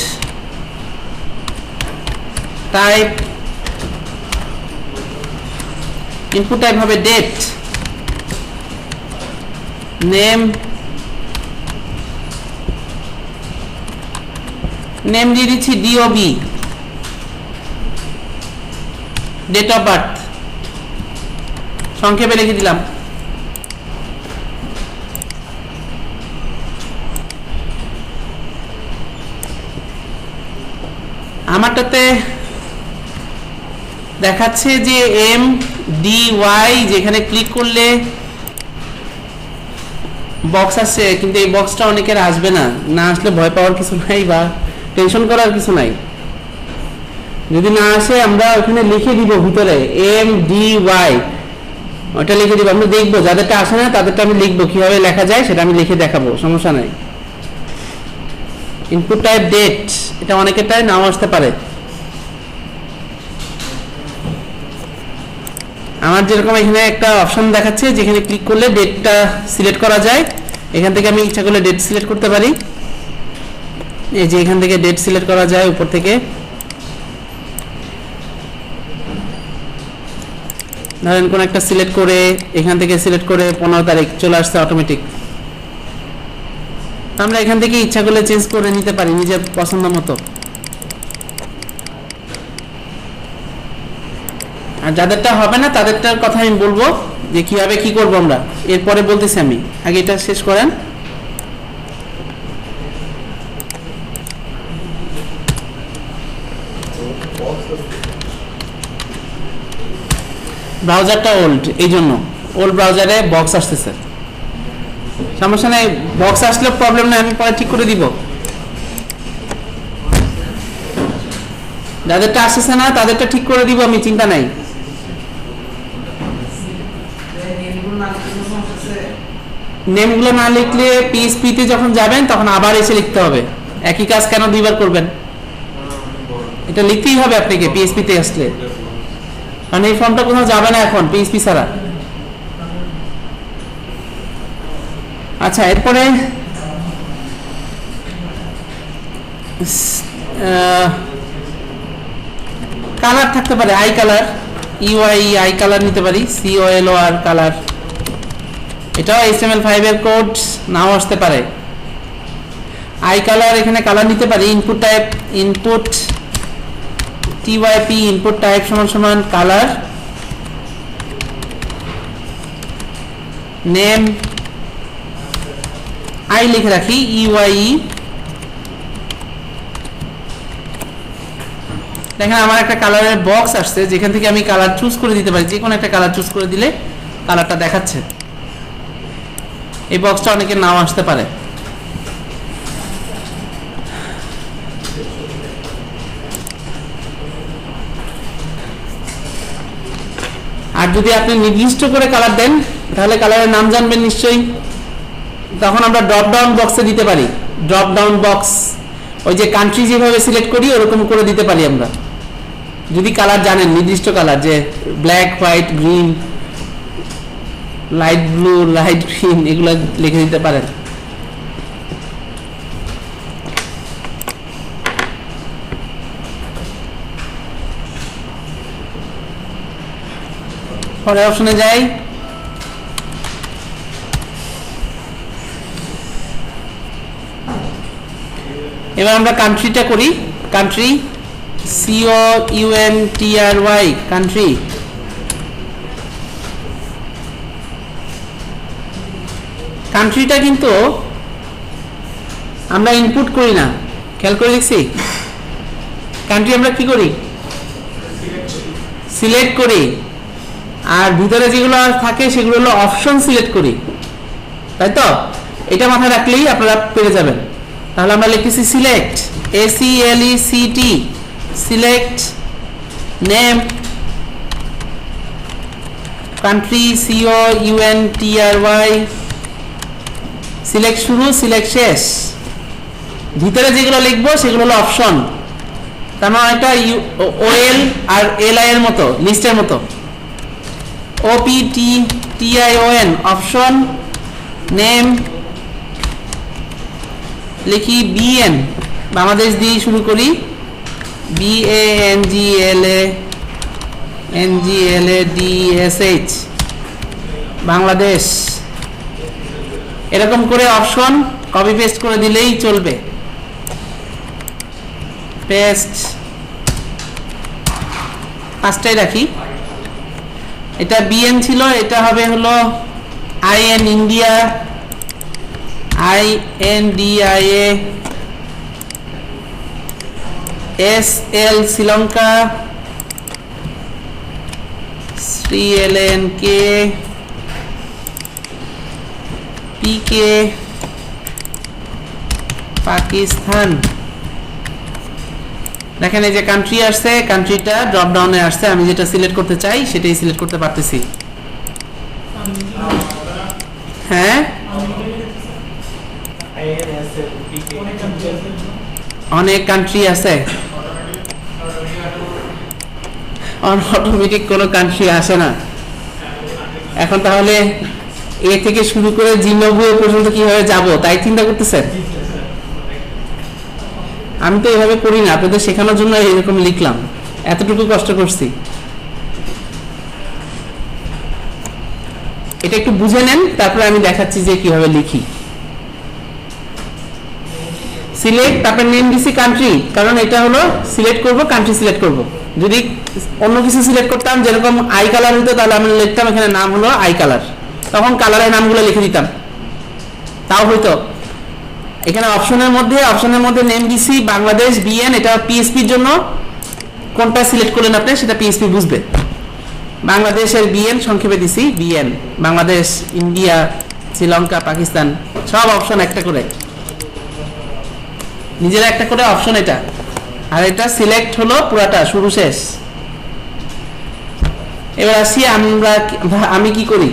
টাইপ, ইনপুট টাইপ হবে ডেট, নেম, নেম দিয়ে দিচ্ছি ডিওবি, ডেট অফ বার্থ সংক্ষেপে লিখে দিলাম। আমারটাতে দেখাচ্ছে যে MDY, যেখানে ক্লিক করলে বক্স আসছে, কিন্তু এই বক্সটা অনেকের আসবে না। না আসলে ভয় পাওয়ার কিছু নাই বা টেনশন করার কিছু নাই। যদি না আসে আমরা ওখানে লিখে দিব ভিতরে MDY, ওটা লিখে দিব। আমরা দেখবো যাদেরটা আসে না তাদেরটা আমি লিখবো, কিভাবে লেখা যায় সেটা আমি লিখে দেখাবো, সমস্যা নাই। ইনপুট টাইপ ডেট, এটা অনেকেরটাই নাও আসতে পারে। আমার যেরকম এখানে একটা অপশন দেখাচ্ছে যেখানে ক্লিক করলে ডেটটা সিলেক্ট করা যায়, এখান থেকে আমি ইচ্ছা করলে ডেট সিলেক্ট করতে পারি। এই যে এখান থেকে ডেট সিলেক্ট করা যায় উপর থেকে। ধরেন কোন একটা সিলেক্ট করে এখান থেকে সিলেক্ট করে 15 তারিখ চলে আসছে অটোমেটিক। আমরা এখান থেকে ইচ্ছা করলে চেঞ্জ করে নিতে পারি নিজের পছন্দ মতো। আর যাদেরটা হবে না তাদেরটার কথা আমি বলবো যে কিভাবে কি করবো আমরা, এরপরে বলতেছি। আমি আগে এটা শেষ করেন। ব্রাউজারটা ওল্ড, এই জন্য ওল্ড ব্রাউজারে বক্স আসতেছে। সমস্যা নেই, বক্স আসলে প্রবলেম নেই, আমি পরে ঠিক করে দিব। যাদেরটা আসতেছে না তাদেরটা ঠিক করে দিব আমি, চিন্তা নাই। নেমগুলো না লিখলে PHP তে যখন যাবেন তখন আবার এসে লিখতে হবে। একই কাজ কেন দুইবার করবেন? এটা লিখতেই হবে আপনাকে PHP তে আসলে, কারণ এই ফর্মটা কোথাও যাবে না এখন PHP ছাড়া। আচ্ছা, এরপরে কালার থাকতে পারে, eye colour, UI eye colour নিতে পারি, COLOR কালার। এটাও HTML5 এর কোড নাও আসতে পারে। আই কালার এখানে কালার নিতে পারি। Input type, input TYP, input type সমান সমান কালার, নেম আই লিখে রাখি UIE। দেখেন আমার একটা কালারের বক্স আসছে যেখান থেকে আমি কালার চুজ করে দিতে পারি। যে কোনো একটা কালার চুজ করে দিলে কালারটা দেখাচ্ছে। এই বক্সটা অনেকের নাও আসতে পারে। আর যদি আপনি নির্দিষ্ট করে কালার দেন তাহলে কালারের নাম জানবেন নিশ্চয়ই, তখন আমরা ড্রপ ডাউন বক্সে দিতে পারি। ড্রপ ডাউন বক্স, ওই যে কান্ট্রি যেভাবে সিলেক্ট করি ওরকম করে দিতে পারি আমরা, যদি কালার জানেন, নির্দিষ্ট কালার, যে black, white, green, light blue, light green এগুলো লিখে দিতে পারেন। পরের অপশনে যাই। এবার আমরা কান্ট্রিটা করি। Country COUNTRY country. কান্ট্রিটা কিন্তু আমরা ইনপুট করি না, খেয়াল করে লিখছি। কান্ট্রি আমরা কি করি? সিলেক্ট করি, আর ভিতরে যেগুলো থাকে সেগুলো হলো অপশন সিলেক্ট করি, তাই তো? এটা মাথায় রাখলেই আপনারা পেরে যাবেন। তাহলে আমরা লিখতেছি select, ACLECT, select name, country COUNTRY, select শুরু, সিলেক্ট শেষ। ভিতরে যেগুলো লিখবো সেগুলো হলো অপশন। তার মানে একটা OL আর LI এর মতো, লিস্টের মতো। OPTTION অপশন, নেম লিখি BN, বাংলাদেশ দিয়ে শুরু করি, BANGLADSH, বাংলাদেশ। এরকম করে অপশন কপি পেস্ট করে দিলেই চলবে। পেস্ট, পাঁচটাই রাখি। এটা BN ছিল, এটা হবে হলো IN India, INDIA, SL Sri Lanka, SLNK, PK Pakistan. দেখেন এই যে কান্ট্রি আসছে, কান্ট্রিটা ড্রপ ডাউনে আসছে, আমি যেটা সিলেক্ট করতে চাই সেটাই সিলেক্ট করতে পারতেছি। হ্যাঁ, অনেক কান্ট্রি আছে, অটোমেটিক কোনো কান্ট্রি আসে না। এখন তাহলে এ থেকে শুরু করে জিম্বাবুয়ে পর্যন্ত কিভাবে যাব তাই চিন্তা করতেছেন? আমি তো এভাবে করি না, আপনাদের শেখানোর জন্য এরকম লিখলাম, এতটুকু কষ্ট করছি। এটা একটু বুঝে নেন, তারপরে আমি দেখাচ্ছি যে কিভাবে লিখি। সিলেক্ট, তারপর নেম দিছি কান্ট্রি, কারণ এটা হলো সিলেক্ট করব, কান্ট্রি সিলেক্ট করব। যদি অন্য কিছু সিলেক্ট করতাম, যেরকম আই কালার হতো, তাহলে আমি লিখতাম এখানে নাম হলো আই কালার, তখন কালারের নামগুলো লিখে দিতাম, তাও হয়তো। এখানে অপশনের মধ্যে নেম দিছি বাংলাদেশ BN, এটা PSP এর জন্য। কোনটা সিলেক্ট করলেন আপনি সেটা PSP বুঝবে। বাংলাদেশের BN সংক্ষেপে দিছি BN, বাংলাদেশ, ইন্ডিয়া, শ্রীলঙ্কা, পাকিস্তান, সব অপশন একটা করে, নিজের একটা করে অপশন এটা। আর এটা সিলেক্ট হলো পুরাটা, শুরু শেষ। এবার আসি আমি কি করি,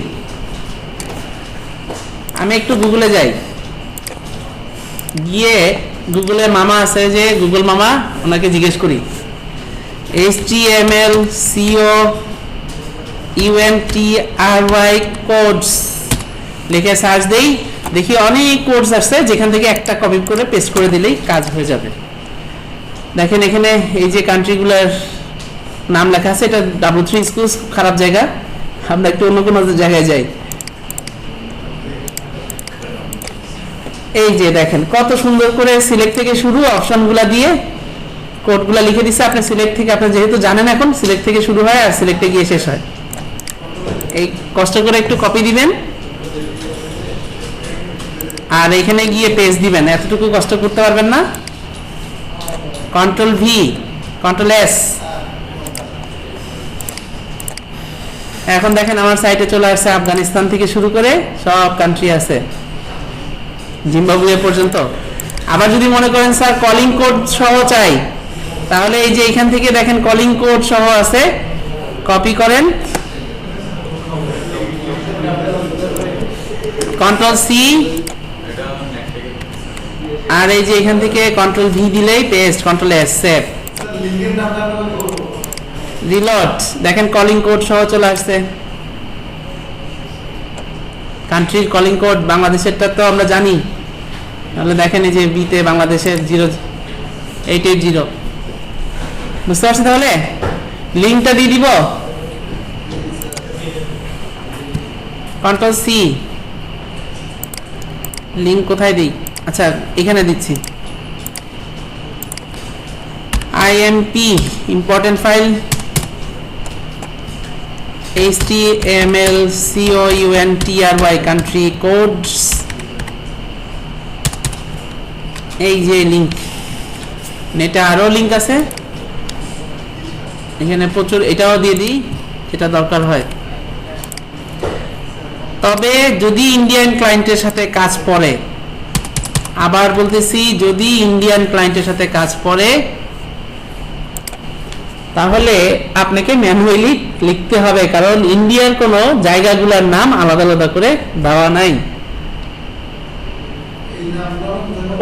আমি একটু গুগলে যাই, গিয়ে গুগলে মামা আছে যে গুগল মামা, ওনাকে জিজ্ঞেস করি HTML COUNTRY কোডস লিখে সার্চ দেই, দেখি অনেক কোডস আসছে, যেখান থেকে একটা কপি করে পেস্ট করে দিলেই কাজ হয়ে যাবে। দেখেন এখানে এই যে কান্ট্রিগুলোর নাম লেখা আছে, এটা W3 স্কুল, খারাপ জায়গা, আমরা একটু অন্য কোনো জায়গায় যাই। এই যে দেখেন কত সুন্দর করে সিলেক্ট থেকে শুরু, অপশনগুলা দিয়ে কোডগুলা লিখে দিছে। আপনি সিলেক্ট থেকে, আপনি যেহেতু জানেন এখন সিলেক্ট থেকে শুরু হয় আর সিলেক্টে গিয়ে শেষ হয়। এই কষ্ট করে একটু কপি দিবেন আর এখানে গিয়ে পেস্ট দিবেন, এতটুকু কষ্ট করতে পারবেন না। Ctrl V, Ctrl S। এখন দেখেন আমার সাইটে চলে আসছে, আফগানিস্তান থেকে শুরু করে সব কান্ট্রি আছে, জিম্বাবুয়ে পর্যন্ত। আবার যদি মনে করেন স্যার কলিং কোড সহ চাই, তাহলে এই যে এখান থেকে দেখেন কলিং কোড সহ আছে, কপি করেন, Ctrl C, আর এই যে এখান থেকে Ctrl V দিলেই paste, Ctrl S, save, reload. দেখেন কলিং কোড সহ চলে আসছে। কান্ট্রির কলিং কোড বাংলাদেশেরটা তো আমরা জানি, তাহলে দেখেন এই যে বিতে বাংলাদেশের 0880, বুঝতে পারছেন? তাহলে লিঙ্কটা দিয়ে দিব, Ctrl+C, লিঙ্ক কোথায় দিই? আচ্ছা এখানে দিচ্ছি, IMP important file HTML COUNTRY country codes, এই যে লিঙ্ক, নেটে আরো লিঙ্ক আছে এখানে প্রচুর, এটাও দিয়ে দিই যেটা দরকার হয়। তবে যদি ইন্ডিয়ান ক্লায়েন্টের সাথে কাজ পড়ে, আবার বলতেছি যদি ইন্ডিয়ান ক্লায়েন্টের সাথে কাজ পড়ে, তাহলে আপনাকে ম্যানুয়ালি লিখতে হবে, কারণ ইন্ডিয়ার কোনো জায়গাগুলোর নাম আলাদা আলাদা করে দেওয়া নাই,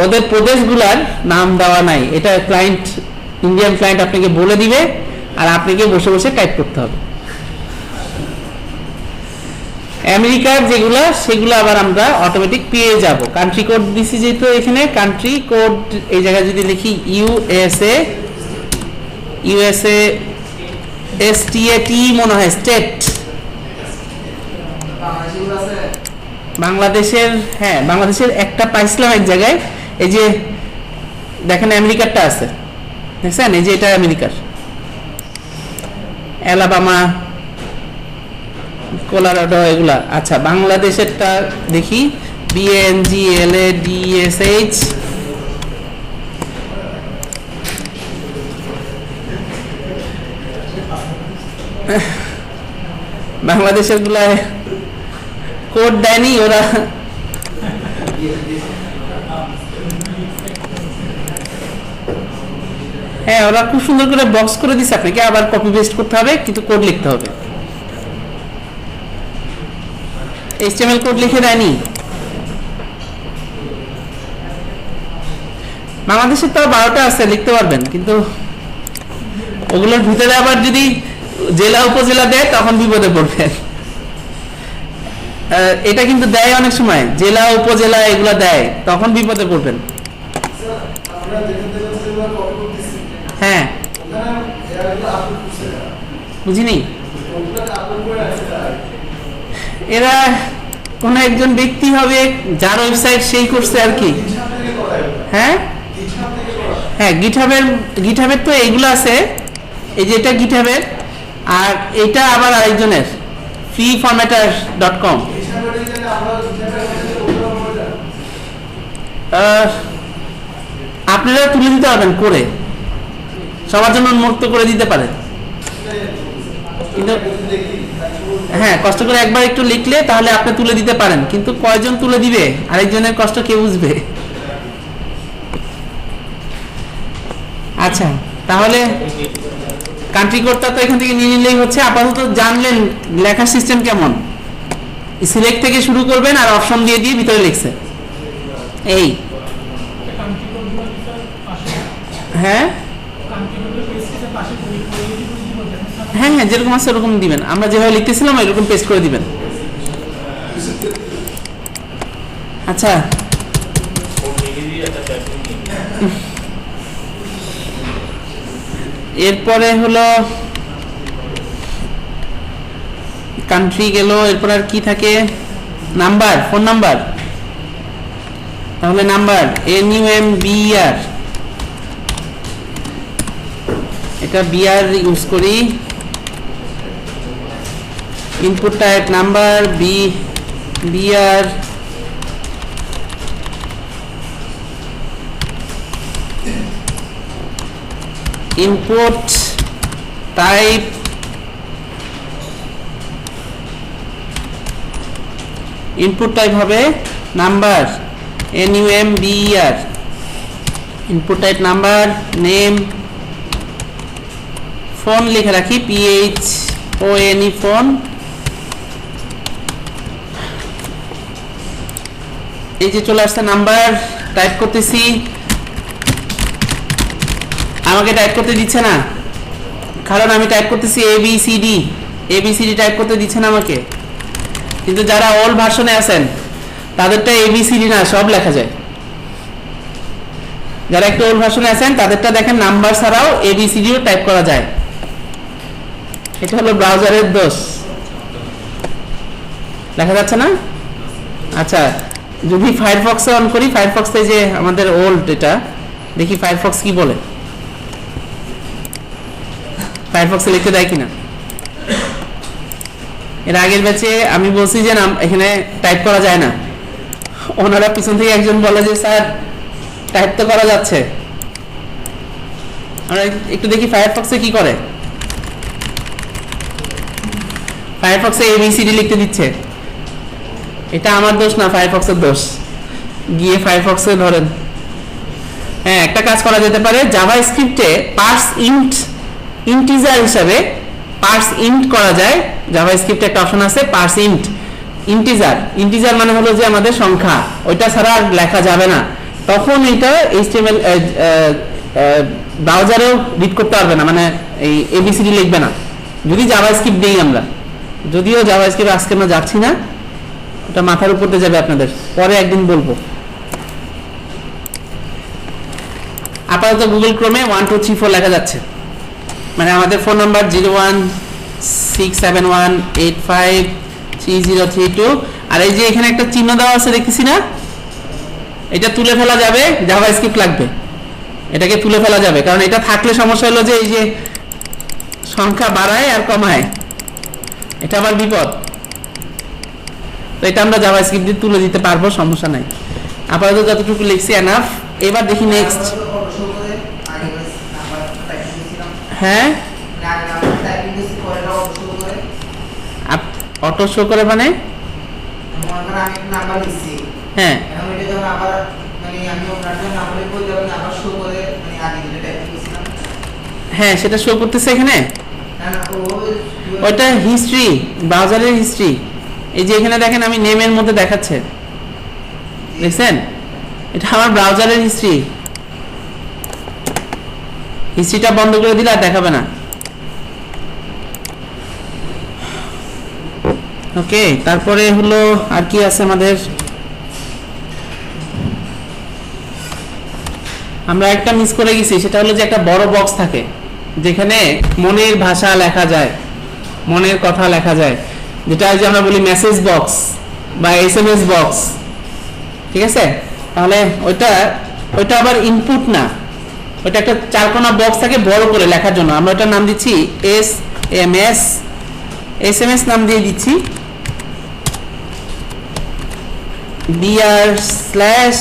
ওদের প্রদেশগুলার নাম দেওয়া নাই। এটা ক্লায়েন্ট, ইন্ডিয়ান ক্লায়েন্ট আপনাকে বলে দিবে আর আপনাকে বসে বসে টাইপ করতে হবে। আমেরিকার যেগুলা সেগুলো আবার আমরা অটোমেটিক পেয়ে যাব। কান্ট্রি কোড দিছি যেহেতু এখানে, কান্ট্রি কোড এই জায়গায় যদি লিখি USA STAT মনে হয় স্টেট, বাংলাদেশের, হ্যাঁ বাংলাদেশের একটা পাইছিলাম এক জায়গায়, এই যে দেখেন আমেরিকারটা আছে, দেখছেন এই যে এটা আমেরিকার, অ্যালাবামা, কোলোরাডো এগুলা। আচ্ছা বাংলাদেশেরটা দেখি, BANGLADSH, বাংলাদেশের গুলা কোড দেয়নি ওরা, হ্যাঁ ওরা খুব সুন্দর করে বক্স করে দিচ্ছে, আপনাকে আবার কপি পেস্ট করতে হবে কিন্তু কোড লিখতে হবে। HTML কোড লিখে দেয়নি বাংলাদেশের, তো 12টা আছে লিখতে পারবেন, কিন্তু ওগুলোর ভিতরে আবার যদি জেলা উপজেলা দেয় তখন বিপদে পড়বেন। এটা কিন্তু দেয় অনেক সময়, জেলা উপজেলা এগুলা দেয়, তখন বিপদে পড়বেন। হ্যাঁ বুঝিনি, এরা কোন একজন ব্যক্তি হবে যার ওয়েবসাইট সেই করছে আর কি। হ্যাঁ হ্যাঁ গিটহাবের তো এইগুলো আছে, এই যে এটা গিটহাবের, আর এটা আবার আরেকজনের freeformatter.com। আপনারা তুলে দিতে পারবেন করে, সবার জন্য উন্মুক্ত করে দিতে পারেন, কিন্তু হ্যাঁ কষ্ট করে একবার একটু লিখলে তাহলে আপনি তুলে দিতে পারেন, কিন্তু কয়জন তুলে দিবে, আরেকজনের কষ্ট কে বুঝবে? আচ্ছা তাহলে কান্ট্রি কোডটা তো এখান থেকে নিয়ে নিলেই হচ্ছে। আপাতত জানলেন লেখার সিস্টেম কেমন, সিলেক্ট থেকে শুরু করবেন আর অপশন দিয়ে দিয়ে ভিতরে লিখছে এই। হ্যাঁ হ্যাঁ হ্যাঁ যেরকম আছে ওরকম দিবেন, আমরা যেভাবে লিখতেছিলাম এরকম পেস্ট করে দিবেন। আচ্ছা এরপরে হলো কান্ট্রি গেল, এরপর আর কি থাকে? Number, phone number. তাহলে নাম্বার NUMBR, এটা BR ইউজ করি। Input type number BR, input type হবে number NUMBR, input type number, name, phone লিখে রাখি PHONE ফোন। এই যে চলে আসছে নাম্বার, টাইপ করতেছি, আমাকে টাইপ করতে দিচ্ছে না কারণ আমি টাইপ করতেছি ABCD টাইপ করতে দিচ্ছে না আমাকে। কিন্তু যারা ওল্ড ভার্সনে আছেন তাদেরটা এবিসিডি না সব লেখা যায়। যারা একটু ওল্ড ভার্সনে আছেন তাদেরটা দেখেন নাম্বার ছাড়াও এবিসিডিও টাইপ করা যায়। এটা হলো ব্রাউজারের দোষ, দেখা যাচ্ছে না? আচ্ছা, যদি ফায়ারফক্স অন করি, ফায়ারফক্সে যে আমাদের ওল্ড এটা দেখি ফায়ারফক্স কি বলে, ফায়ারফক্সে লিখতে দেয় কিনা। এর আগের ব্যাচে আমি বলছি যে এখানে টাইপ করা যায় না, ওনারা পিছন থেকে একজন বলে যে স্যার টাইপ তো করা যাচ্ছে। আমরা একটু দেখি ফায়ারফক্সে কি করে। ফায়ারফক্সে এবিসিডি লিখতে দিচ্ছে, এটা আমার দোষ না, ফায়ারফক্সের দোষ। গিয়ে ফায়ারফক্সে ধরেন। হ্যাঁ, একটা কাজ করা যেতে পারে, জাভা স্ক্রিপ্টে পার্স ইন্ট ইন্টিজার হিসাবে পার্স ইন্ট করা যায়। জাভা স্ক্রিপ্টে একটা অপশন আছে পার্স ইন্ট ইন্টিজার। ইন্টিজার মানে হলো যে আমাদের সংখ্যা, ওইটা ছাড়া আর লেখা যাবে না। তখন এটা এইচটিএমএল ব্রাউজারেও রিড করতে পারবে না, মানে এই এবিসিডি লিখবে না যদি জাভা স্ক্রিপ্ট দিই আমরা। যদিও জাভা স্ক্রিপ্ট আজকে আমরা যাচ্ছি না, ওটা মাথার উপর দিয়ে যাবে আপনাদের, পরে একদিন বলবো। আপাতত গুগল ক্রোমে 1234 লেখা যাচ্ছে, মানে আমাদের ফোন নাম্বার 016718533032। আর এই যে এখানে একটা চিহ্ন দেওয়া আছে দেখতেছি না, এটা তুলে ফেলা যাবে, জাভা স্ক্রিপ্ট লাগবে, এটাকে তুলে ফেলা যাবে। কারণ এটা থাকলে সমস্যা হলো যে এই যে সংখ্যা বাড়ায় আর কমায়, এটা আবার বিপদ। তো এটা আমরা জাভা স্ক্রিপ্ট দিয়ে তুলে দিতে পারবো, সমস্যা নাই। আপাতত যতটুকু লিখছি এনাফ। এবার দেখি নেক্সট। হ্যাঁ, অটো শো করে মানে হ্যাঁ, হ্যাঁ সেটা শো করতেছে এখানে। ওইটা হিস্ট্রি, ব্রাউজারের হিস্ট্রি। এই যে এখানে দেখেন আমি নেমের মধ্যে দেখাচ্ছে, দেখছেন? এটা আমার ব্রাউজারের হিস্ট্রি। হিস্ট্রিটা বন্ধ করে দিলে আর দেখাবে না। ওকে, তারপরে হলো আর কি আছে আমাদের। আমরা একটা মিস করে গেছি, সেটা হলো যে একটা বড় বক্স থাকে যেখানে মনের ভাষা লেখা যায়, মনের কথা লেখা যায়, যেটা যে আমরা বলি মেসেজ বক্স বা এসএমএস বক্স। ঠিক আছে, তাহলে ওইটা আবার ইনপুট না, ওইটা একটা চারকোনা বক্স থাকে বড় করে লেখার জন্য। আমরা ওটার নাম দিচ্ছি এসএমএস নাম দিয়ে দিচ্ছি। br/br/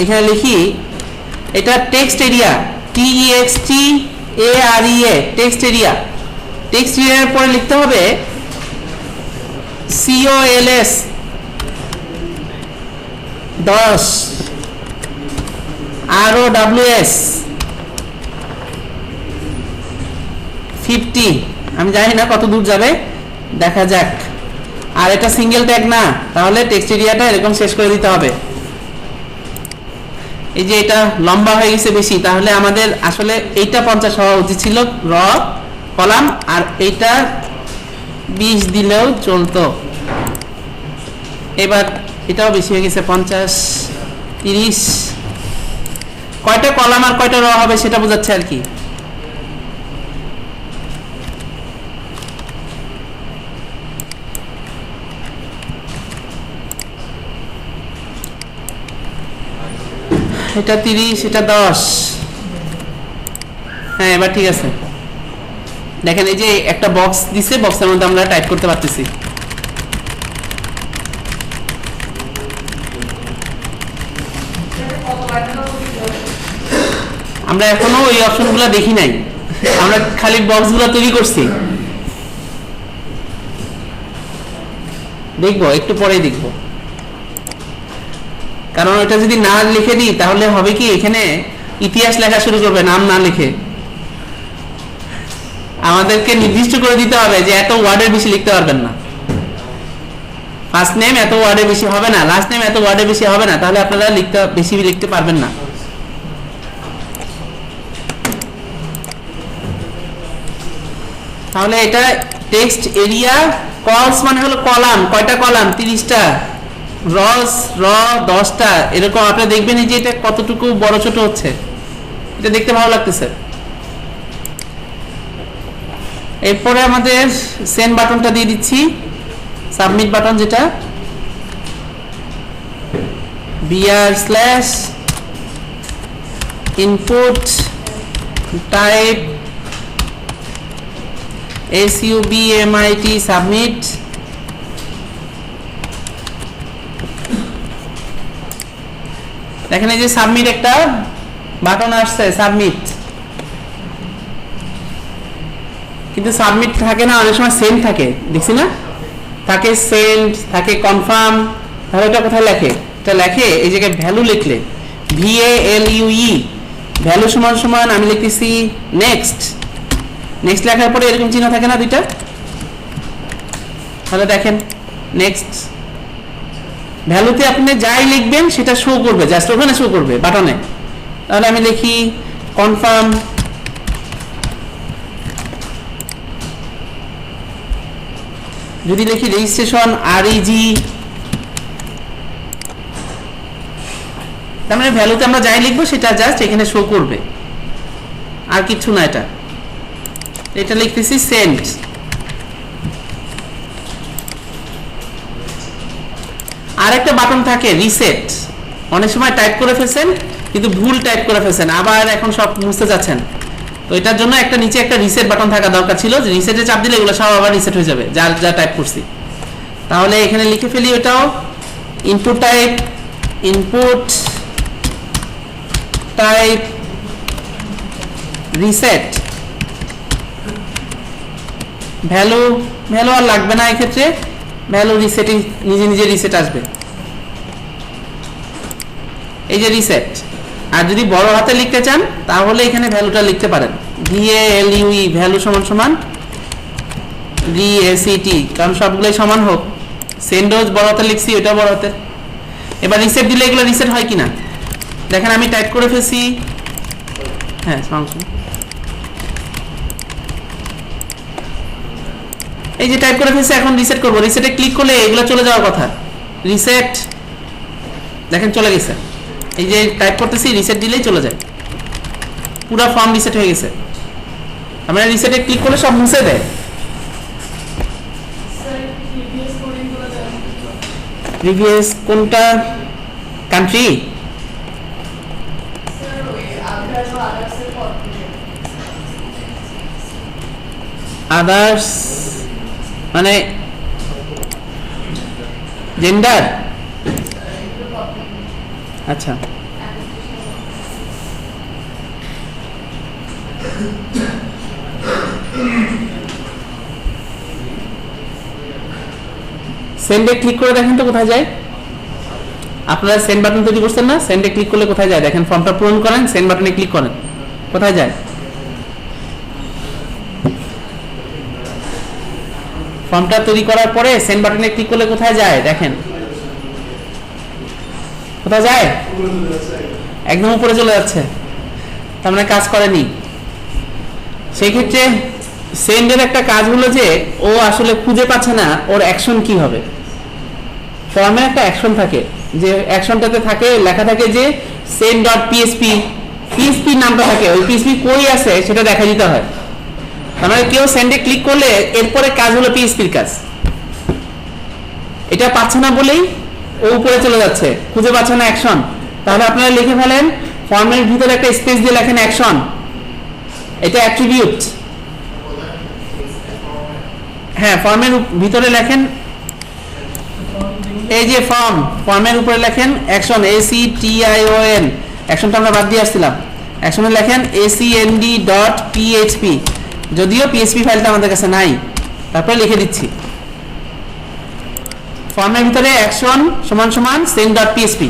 এখানে লিখি এটা text area, TEXTAREA, text area. Text এরিয়ার পরে লিখতে হবে COLS 10 ROWS 50। আমি জানি না কত দূর যাবে, দেখা যাক। আর এটা সিঙ্গেল ট্যাগ না, তাহলে টেক্সট এরিয়াটা এরকম শেষ করে দিতে হবে। এই যে এটা লম্বা হয়ে গেছে বেশি, তাহলে আমাদের আসলে এইটা 50 হওয়া উচিত ছিল র কলাম, আর এইটা 20 দিলেও চলতো। এবার এটাও বেশি হয়ে গেছে, 50 30। কয়টা কলাম আর কয়টা র হবে সেটা বোঝাচ্ছে আর কি। এটা 30, এটা 10। হ্যাঁ, এবার ঠিক আছে। দেখেন এই যে একটা বক্স দিছে, বক্সের মধ্যে আমরা টাইপ করতে পারতেছি। আমরা এখনো ওই অপশনগুলো দেখি নাই, আমরা খালি বক্সগুলো তৈরি করছি। দেখবো, একটু পরেই দেখবো। কারণ ওটা যদি না লিখে দিই তাহলে হবে কি, এখানে ইতিহাস লেখা শুরু করবে নাম না লিখে। আমাদেরকে নির্দিষ্ট করে দিতে হবে যে এত ওয়ার্ডের বেশি লিখতে পারবেন না, ফার্স্ট নেম এত ওয়ার্ডের বেশি হবে না, লাস্ট নেম এত ওয়ার্ডের বেশি হবে না, তাহলে আপনারা বেশি লিখতে পারবেন না। তাহলে এটা টেক্সট এরিয়া, কলস মানে হলো কলাম, কয়টা কলাম 30টা, রস 10টা, এরকম আপনি দেখবেন এই যে এটা কতটুকু বড় ছোট হচ্ছে, এটা দেখতে ভালো লাগতেছে। এরপরে আমাদের সেন্ড বাটনটা দিয়ে দিচ্ছি, সাবমিট বাটন যেটা br/input type submit সাবমিট। দেখেন এই যে সাবমিট একটা বাটন আসছে, সাবমিট, কিন্তু সাবমিট থাকে না, অনেক সময় সেন্ড থাকে, দেখছি না, থাকে সেন্ড, থাকে কনফার্ম। তাহলে এটা কোথায় লেখে? এটা লেখে এই জায়গায় ভ্যালু লিখলে, VALUE, ভ্যালু সমান সমান আমি লিখতেছি নেক্সট, নেক্সট লেখার পরে এরকম চিহ্ন থাকে না দুইটা, তাহলে দেখেন নেক্সট, ভ্যালুতে আপনি যাই লিখবেন সেটা শো করবে, জাস্ট ওখানে শো করবে বাটনে। তাহলে আমি লিখি কনফার্ম, যদি লিখি রেজিস্ট্রেশন REG, তার মানে ভ্যালুতে আমরা যাই লিখবো সেটা জাস্ট এখানে শো করবে, আর কিছু না। এটা লিখতেছি সেন্ড। আর একটা বাটন থাকে রিসেট, অনেক সময় টাইপ করে ফেলছেন কিন্তু ভুল টাইপ করে ফেলছেন, আবার এখন সব মুছতে যাচ্ছেন, তো এটার জন্য একটা নিচে একটা রিসেট বাটন থাকা দরকার ছিল, যে রিসেটে চাপ দিলে এগুলো সব আবার রিসেট হয়ে যাবে যা টাইপ করছি। তাহলে এখানে লিখে ফেলি ওটাও, ইনপুট টাইপ রিসেট, ভ্যালু আর লাগবে না এক্ষেত্রে, ভ্যালু রিসেটিং নিজে নিজে রিসেট আসবে, এই যে রিসেট। আর যদি বড় হাতে লিখতে চান তাহলে এখানে ভ্যালুটা লিখতে পারেন, VALUE, ভ্যালু সমান সমান RESET, কারণ সবগুলোই সমান হোক। সেন্ডোজ বড় হাতে লিখছি, ওটা বড় হাতে। এবার রিসেট দিলে এগুলো রিসেট হয় কিনা দেখেন, আমি টাইপ করে ফেলছি, হ্যাঁ এই যে টাইপ করে ফেলছি, এখন রিসেট করবো, রিসেটে ক্লিক করলে এগুলো চলে যাওয়ার কথা, রিসেট দেখেন চলে গেছে, এই যে টাইপ করতেছি রিসেট দিলেই চলে যায়, পুরো ফর্ম রিসেট হয়ে গেছে। আমরা রিসেটে ক্লিক করলে সব মুছে দেয়। প্রিভিয়াস কোনটা কান্ট্রি? আদার্স মানে জেন্ডার, আচ্ছা সেন্ডে ক্লিক করে দেখেন তো কোথায় যায়। আপনারা সেন্ড বাটন তৈরি করছেন না, সেন্ডে ক্লিক করলে কোথায় যায় দেখেন, ফর্মটা পূরণ করেন, সেন্ড বাটনে ক্লিক করেন, কোথায় যায়? ফর্মটা তৈরি করার পরে সেন্ড বাটনে ক্লিক করলে কোথায় যায় দেখেন, কোথায় যায়? একদম উপরে চলে যাচ্ছে, তার মানে কাজ করেনি। সেই ক্ষেত্রে সেন্ডের একটা কাজ হলো যে ও আসলে খুঁজে পাচ্ছে না ওর অ্যাকশন কি হবে। ফর্মে একটা অ্যাকশন থাকে, যে অ্যাকশনটাতে থাকে লেখা থাকে যে send.php, PHP নামটা থাকে, ওই PHP কই আছে সেটা দেখা দিতে হয়। তার মানে কেউ সেন্ডে ক্লিক করলে এরপরে কাজ হলো PHP-র কাজ, এটা পাচ্ছে না বলেই ও উপরে চলে যাচ্ছে, খুঁজে পাচ্ছে না অ্যাকশন। তাহলে আপনারা লিখে ফেলেন ফর্মের ভিতরে একটা স্পেস দিয়ে লেখেন অ্যাকশন, এটা অ্যাট্রিবিউট। হ্যাঁ, ফর্মের ভিতরে লেখেন এই যে ফর্মের উপরে লেখেন অ্যাকশন, ACTION, অ্যাকশনটা আমরা বাদ দিয়ে আসছিলাম, অ্যাকশনে লেখেন ACND.PHP, যদিও PHP ফাইলটা আমাদের কাছে নাই, তারপরে লিখে দিচ্ছি ফর্মের ভিতরে অ্যাকশন সমান সমান send.php।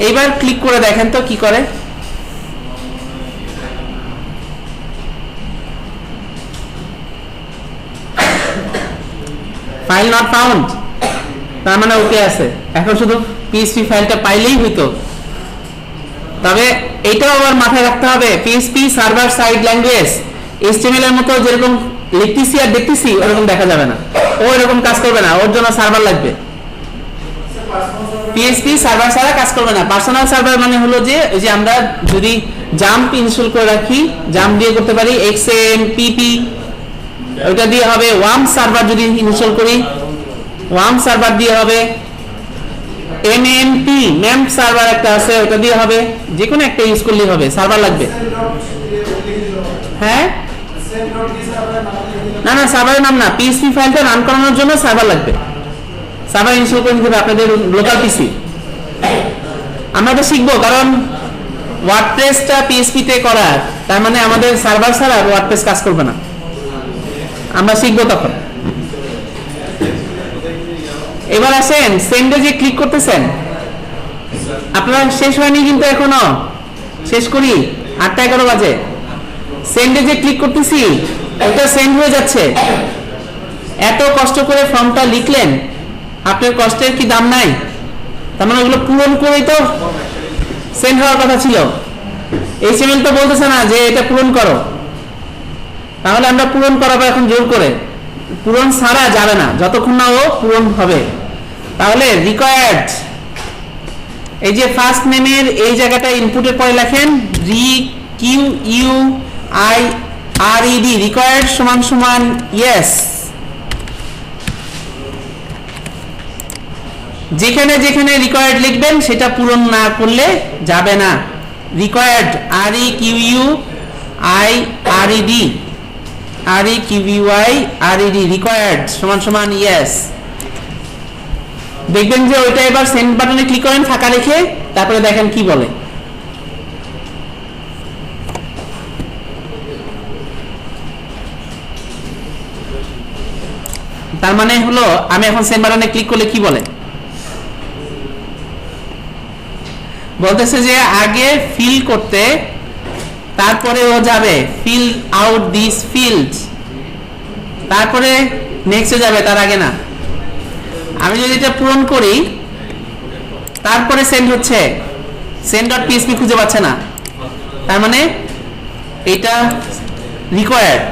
এইবার ক্লিক করে দেখেন তো কি করে। ফাইল নট ফাউন্ড, তার মানে ওকে আছে, এখন শুধু PHP ফাইলটা পাইলেই হইতো। তবে এটাও আবার মাথায় রাখতে হবে, PHP server side language, HTML এর মতো যেরকম লিখতেছি আর দেখতেছি ওরকম দেখা যাবে না, ও এরকম কাজ করবে না, ওর জন্য সার্ভার লাগবে। পিএইচপি সার্ভার ছাড়া কাজ করবে না। পার্সোনাল সার্ভার মানে হলো যে ওই যে আমরা যদি জাম্প ইনস্টল করে রাখি, জাম্প দিয়ে করতে পারি, XAMPP ওটা দিয়ে হবে। ওয়ার্ম সার্ভার যদি ইনস্টল করি, ওয়ার্ম সার্ভার দিয়ে হবে। MEMP সার্ভার একটা আছে, ওটা দিয়ে হবে। যে কোনো একটা ইউজ করলেই হবে, সার্ভার লাগবে। হ্যাঁ, না না সার্ভারের নাম না, পিএইচপি ফাইলটা রান করানোর জন্য সার্ভার লাগবে। সার্ভার ইনস্টল করে নিতে হবে আপনাদের লোকাল পিসি। আমরা তো শিখবো, কারণ ওয়ার্ডপ্রেসটা পিএইচপি তে করার, তার মানে আমাদের সার্ভার ছাড়া ওয়ার্ডপ্রেস কাজ করবে না। আমরা শিখবো তখন। এবার আসেন সেন্ডে যে ক্লিক করতেছেন, আপনারা শেষ হয়নি কিন্তু এখনো, শেষ করি 8:11 বাজে। সেন্ডে যে ক্লিক করতেছি ওটা সেন্ড হয়ে যাচ্ছে। এত কষ্ট করে ফর্মটা লিখলেন, আপনার কষ্টের কি দাম নাই? তার মানে ওগুলো পূরণ করেই তো সেন্ড হওয়ার কথা ছিল। HTML তো বলতেছে না যে এটা পূরণ করো, তাহলে আমরা পূরণ করাবো এখন জোর করে। পূরণ ছাড়া যাবে না যতক্ষণ না ও পূরণ হবে। তাহলে রিকোয়ার্ড, এই যে ফার্স্ট নেমের এই জায়গাটা ইনপুটের পরে লেখেন REQUIRED, রিকোয়ার্ড সমান সমান ইয়েস। যেখানে যেখানে রিকোয়ার্ড লিখবেন সেটা পূরণ না করলে যাবে না। রিকোয়ার্ড REQUIRED রিকোয়ার্ড সমান সমান ইয়েস। দেখবেন যে ওইটা এবার সেন্ড বাটনে ক্লিক করেন ফাঁকা রেখে, তারপরে দেখেন কি বলে। তার মানে হলো আমি এখন সেন্ড বাটনে ক্লিক করলে কি বলে, বলতেছে যে আগে ফিল করতে, তারপরে ও যাবে ফিল আউট দিস ফিল্ড, তারপরে নেক্সটে যাবে, তার আগে না। আমি যদি এটা পূরণ করি তারপরে সেন্ড হচ্ছে, send.php খুঁজে পাচ্ছে না, তার মানে এটা রিকোয়ার্ড।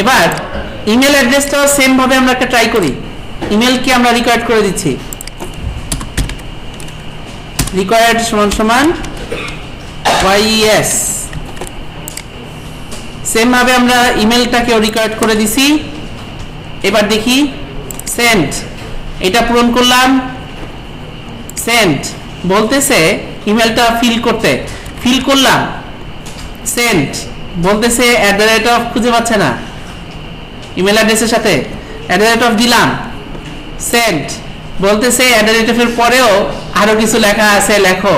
এবার ইমেল অ্যাড্রেসটাও সেম ভাবে আমরা একটা ট্রাই করি। ইমেল কি আমরা রিকোয়ার্ড করে দিচ্ছি, রিকোয়ার্ড সমান সমান yes। সেম ভাবে আমরা ইমেলটাকেও রিকোয়ার্ড করে দিছি। এবার দেখি সেন্ড, এটা পূরণ করলাম, সেন্ড বলতেছে ইমেলটা ফিল করতে, ফিল করলাম, সেন্ড বলতেছে @ খুঁজে পাচ্ছে না ইমেল অ্যাড্রেসের সাথে, @ দিলাম, সেন্ড বলতেছে @ এর পরেও আরো কিছু লেখা আছে, লেখো।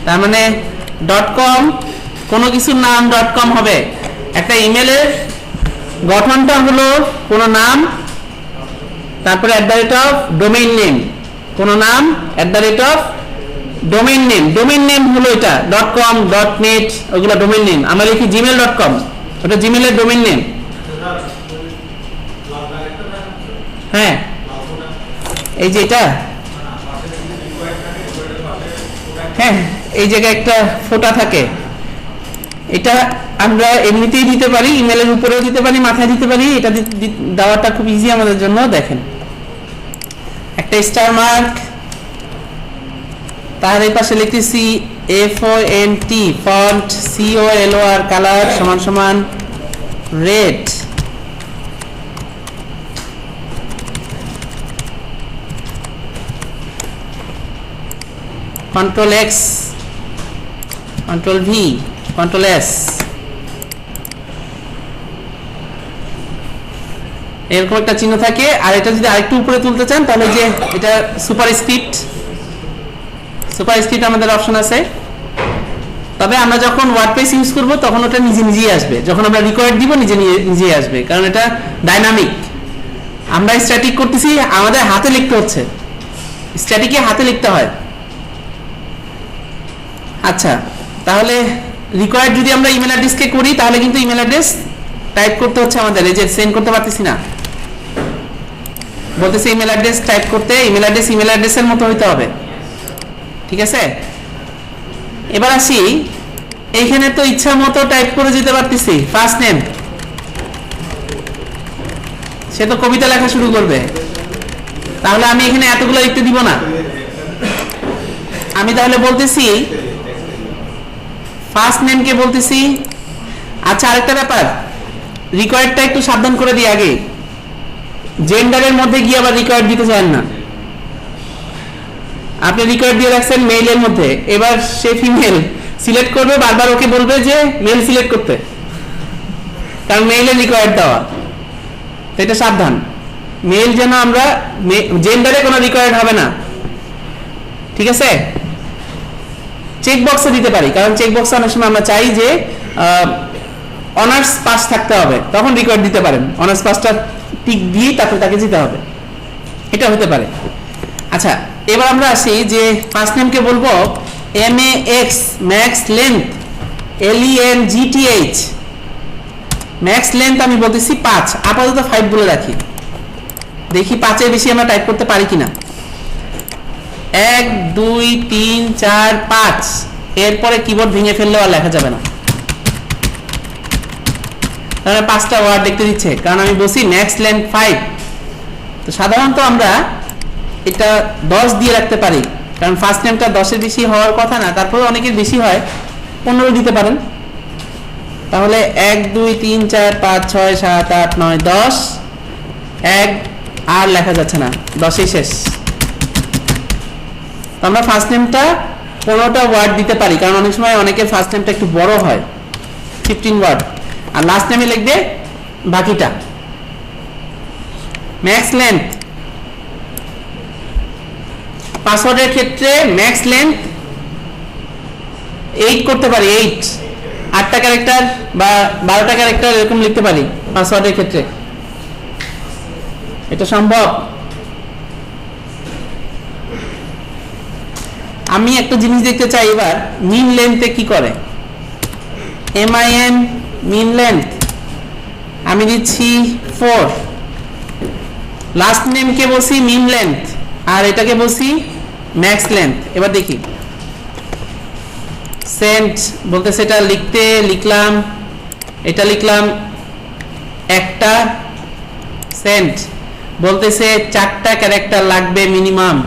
তার মানে .com, কোনো কিছুর নাম .com হবে। একটা ইমেলের গঠনটা হলো কোনো নাম, তারপরে @ডোমেইন নেম, কোন নাম @ডোমেইন নেম। ডোমেইন নেম হলো এটা .com .net, ওগুলো ডোমেইন নেম। আমরা লিখি gmail.com, ওটা জিমেলের ডোমেইন নেম। হ্যাঁ, এই যে এটা, হ্যাঁ এই জায়গায় একটা ফোঁটা থাকে, এটা আমরা এমনিতেই দিতে পারি, ইমেলের উপরেও দিতে পারি, মাথায় দিতে পারি। এটা দেওয়াটা খুব ইজি আমাদের জন্য। দেখেন একটা স্টার মার্ক, তার এই পাশে লিখতেছি FONT, ফন্ট COLOR, কালার সমান সমান red. Ctrl X, Ctrl V, Ctrl S, এরকম একটা চিহ্ন থাকে। আর এটা যদি আরেকটু উপরে তুলতে চান তাহলে যে এটা সুপারস্ক্রিপ্ট আমাদের অপশন আছে। তবে আমরা যখন ওয়ার্ডপ্রেস ইউজ করব তখন ওটা নিজে নিজেই আসবে, যখন আমরা রিকোয়ার্ড দিব নিজেই আসবে, কারণ এটা ডাইনামিক। আমরা স্ট্যাটিক করতেছি, আমাদের হাতে লিখতে হচ্ছে, স্ট্যাটিকে হাতে লিখতে হয়। আচ্ছা, তাহলে রিকোয়ার্ড যদি আমরা ইমেল অ্যাড্রেসকে করি তাহলে কিন্তু ইমেল অ্যাড্রেস টাইপ করতে হচ্ছে আমাদের, এই যে সেন্ড করতে পারতেছি না, বলতেছে ইমেল অ্যাড্রেস টাইপ করতে, ইমেল অ্যাড্রেসের মতো হইতে হবে। ঠিক আছে, এবার আসি, এইখানে তো ইচ্ছা মতো টাইপ করে যেতে পারতেছি। ফার্স্ট নেম সে তো কবিতা লেখা শুরু করবে, তাহলে আমি এখানে এতগুলো লিখতে দিব না। আমি তাহলে বলতেছি ফার্স্ট নেমকে বলতেছি। আচ্ছা, আরেকটা ব্যাপার, রিকোয়ার্ডটা একটু সাবধান করে দিই আগে, জেন্ডারের মধ্যে গিয়ে আবার রিকোয়ার্ড দিতে চান না। আপনি রিকোয়ার্ড দিয়ে রাখছেন মেইলের মধ্যে, এবার সে ফিমেল সিলেক্ট করবে, বারবার ওকে বলবে যে মেল সিলেক্ট করতে, কারণ মেইলে রিকোয়ার্ড দেওয়া। তো এটা সাবধান, মেল যেন আমরা জেন্ডারে কোনো রিকোয়ার্ড হবে না, ঠিক আছে? চেক বক্সে দিতে পারি, কারণ চেক বক্সে অনেক সময় আমরা চাই যে অনার্স পাস থাকতে হবে, তখন রিকোয়ার্ড দিতে পারেন, অনার্স পাসটা টিক দিয়ে তারপরে তাকে দিতে হবে, এটা হতে পারে। আচ্ছা, এবার আমরা আসি যে ফার্স্ট নেমকে বলবো MAX max length, LENGTH max length আমি বলতেছি 5, আপাতত 5 বলে রাখি, দেখি 5-এর বেশি আমরা টাইপ করতে পারি কিনা। 1 2 3 4 5, এরপরে কিবোর্ড ভেঙে ফেললেও আর লেখা যাবে না, তাহলে 5টা ওয়ার্ড লিখতে দিচ্ছে, কারণ আমি বলছি ম্যাক্স লেন্থ 5। তো সাধারণত আমরা এটা 10 দিয়ে রাখতে পারি, কারণ ফার্স্ট নেমটা 10-এর বেশি হওয়ার কথা না, তারপরে অনেকের বেশি হয়, 15 দিতে পারেন। তাহলে 1 2 3 4 5 6 7 8 9 10, 1 আর লেখা যাচ্ছে না, 10ই শেষ। তো আমরা ফার্স্ট নেমটা 15টা ওয়ার্ড দিতে পারি, কারণ অনেক সময় অনেকের ফার্স্ট নেমটা একটু বড় হয়, 15 ওয়ার্ড, আর লাস্ট নেমে লিখবে বাকিটা। ম্যাক্স লেন্থ, পাসওয়ার্ডের ক্ষেত্রে ম্যাক্স লেন্থ 8 করতে পারি, 8টা ক্যারেক্টার বা 12টা ক্যারেক্টার এরকম লিখতে পারি পাসওয়ার্ডের ক্ষেত্রে, এটা সম্ভব। আমি একটা জিনিস দেখতে চাই এবার, মিন লেন্থে কি করে। MIN মিন লেন্থ আমি দিচ্ছি 4, লাস্ট নেমকে বলছি মিন লেন্থ, আর এটাকে বলছি ম্যাক্স লেন্থ। এবার দেখি, সেন্ট বলতেছে এটা লিখতে, লিখলাম, এটা লিখলাম একটা, সেন্ট বলতেছে 4টা ক্যারেক্টার লাগবে মিনিমাম,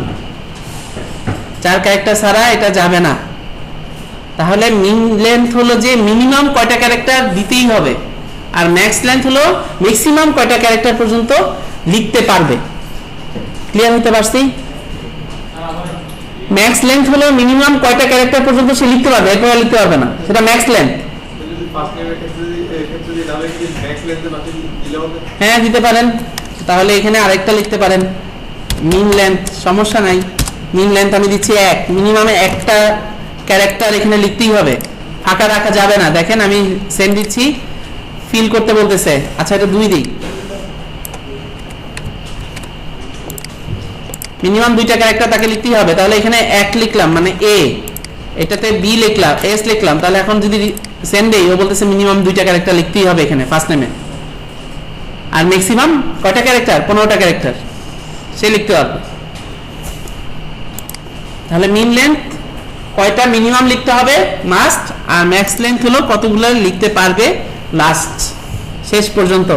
4 ক্যারেক্টার ছাড়া এটা যাবে না। তাহলে মিন লেন্থ হলো যে মিনিমাম কয়টা ক্যারেক্টার দিতেই হবে, আর ম্যাক্স লেন্থ হলো ম্যাক্সিমাম কয়টা ক্যারেক্টার পর্যন্ত লিখতে পারবে। ক্লিয়ার হতে পারছি? ম্যাক্স লেন্থ হলো মিনিমাম কয়টা ক্যারেক্টার পর্যন্ত সে লিখতে পারবে, এরপর লিখতে পারবে না, সেটা ম্যাক্স লেন্থ। হ্যাঁ, দিতে পারেন, তাহলে এখানে আরেকটা লিখতে পারেন মিন লেন্থ, সমস্যা নাই। মিন লেন্থ আমি দিচ্ছি 1, মিনিমামে একটা ক্যারেক্টার এখানে লিখতেই হবে, ফাঁকা রাখা যাবে না। দেখেন আমি সেন্ড দিচ্ছি, ফিল করতে বলতেছে, আচ্ছা এটা 2 দিই, মিনিমাম 2টা ক্যারেক্টার তাকে লিখতেই হবে। তাহলে এখানে 1 লিখলাম মানে A, এটাতে B লিখলাম, S লিখলাম, তাহলে এখন যদি সেন্ড দেই ও বলতেছে মিনিমাম 2টা ক্যারেক্টার লিখতেই হবে এখানে ফার্স্ট নেমে, আর ম্যাক্সিমাম কয়টা ক্যারেক্টার, 15টা ক্যারেক্টার সে লিখতে হবে। তাহলে মিন লেন্থ কয়টা মিনিমাম লিখতে হবে মাস্ট, আর ম্যাক্স লেন্থ হলো কতগুলো লিখতে পারবে লাস্ট শেষ পর্যন্ত।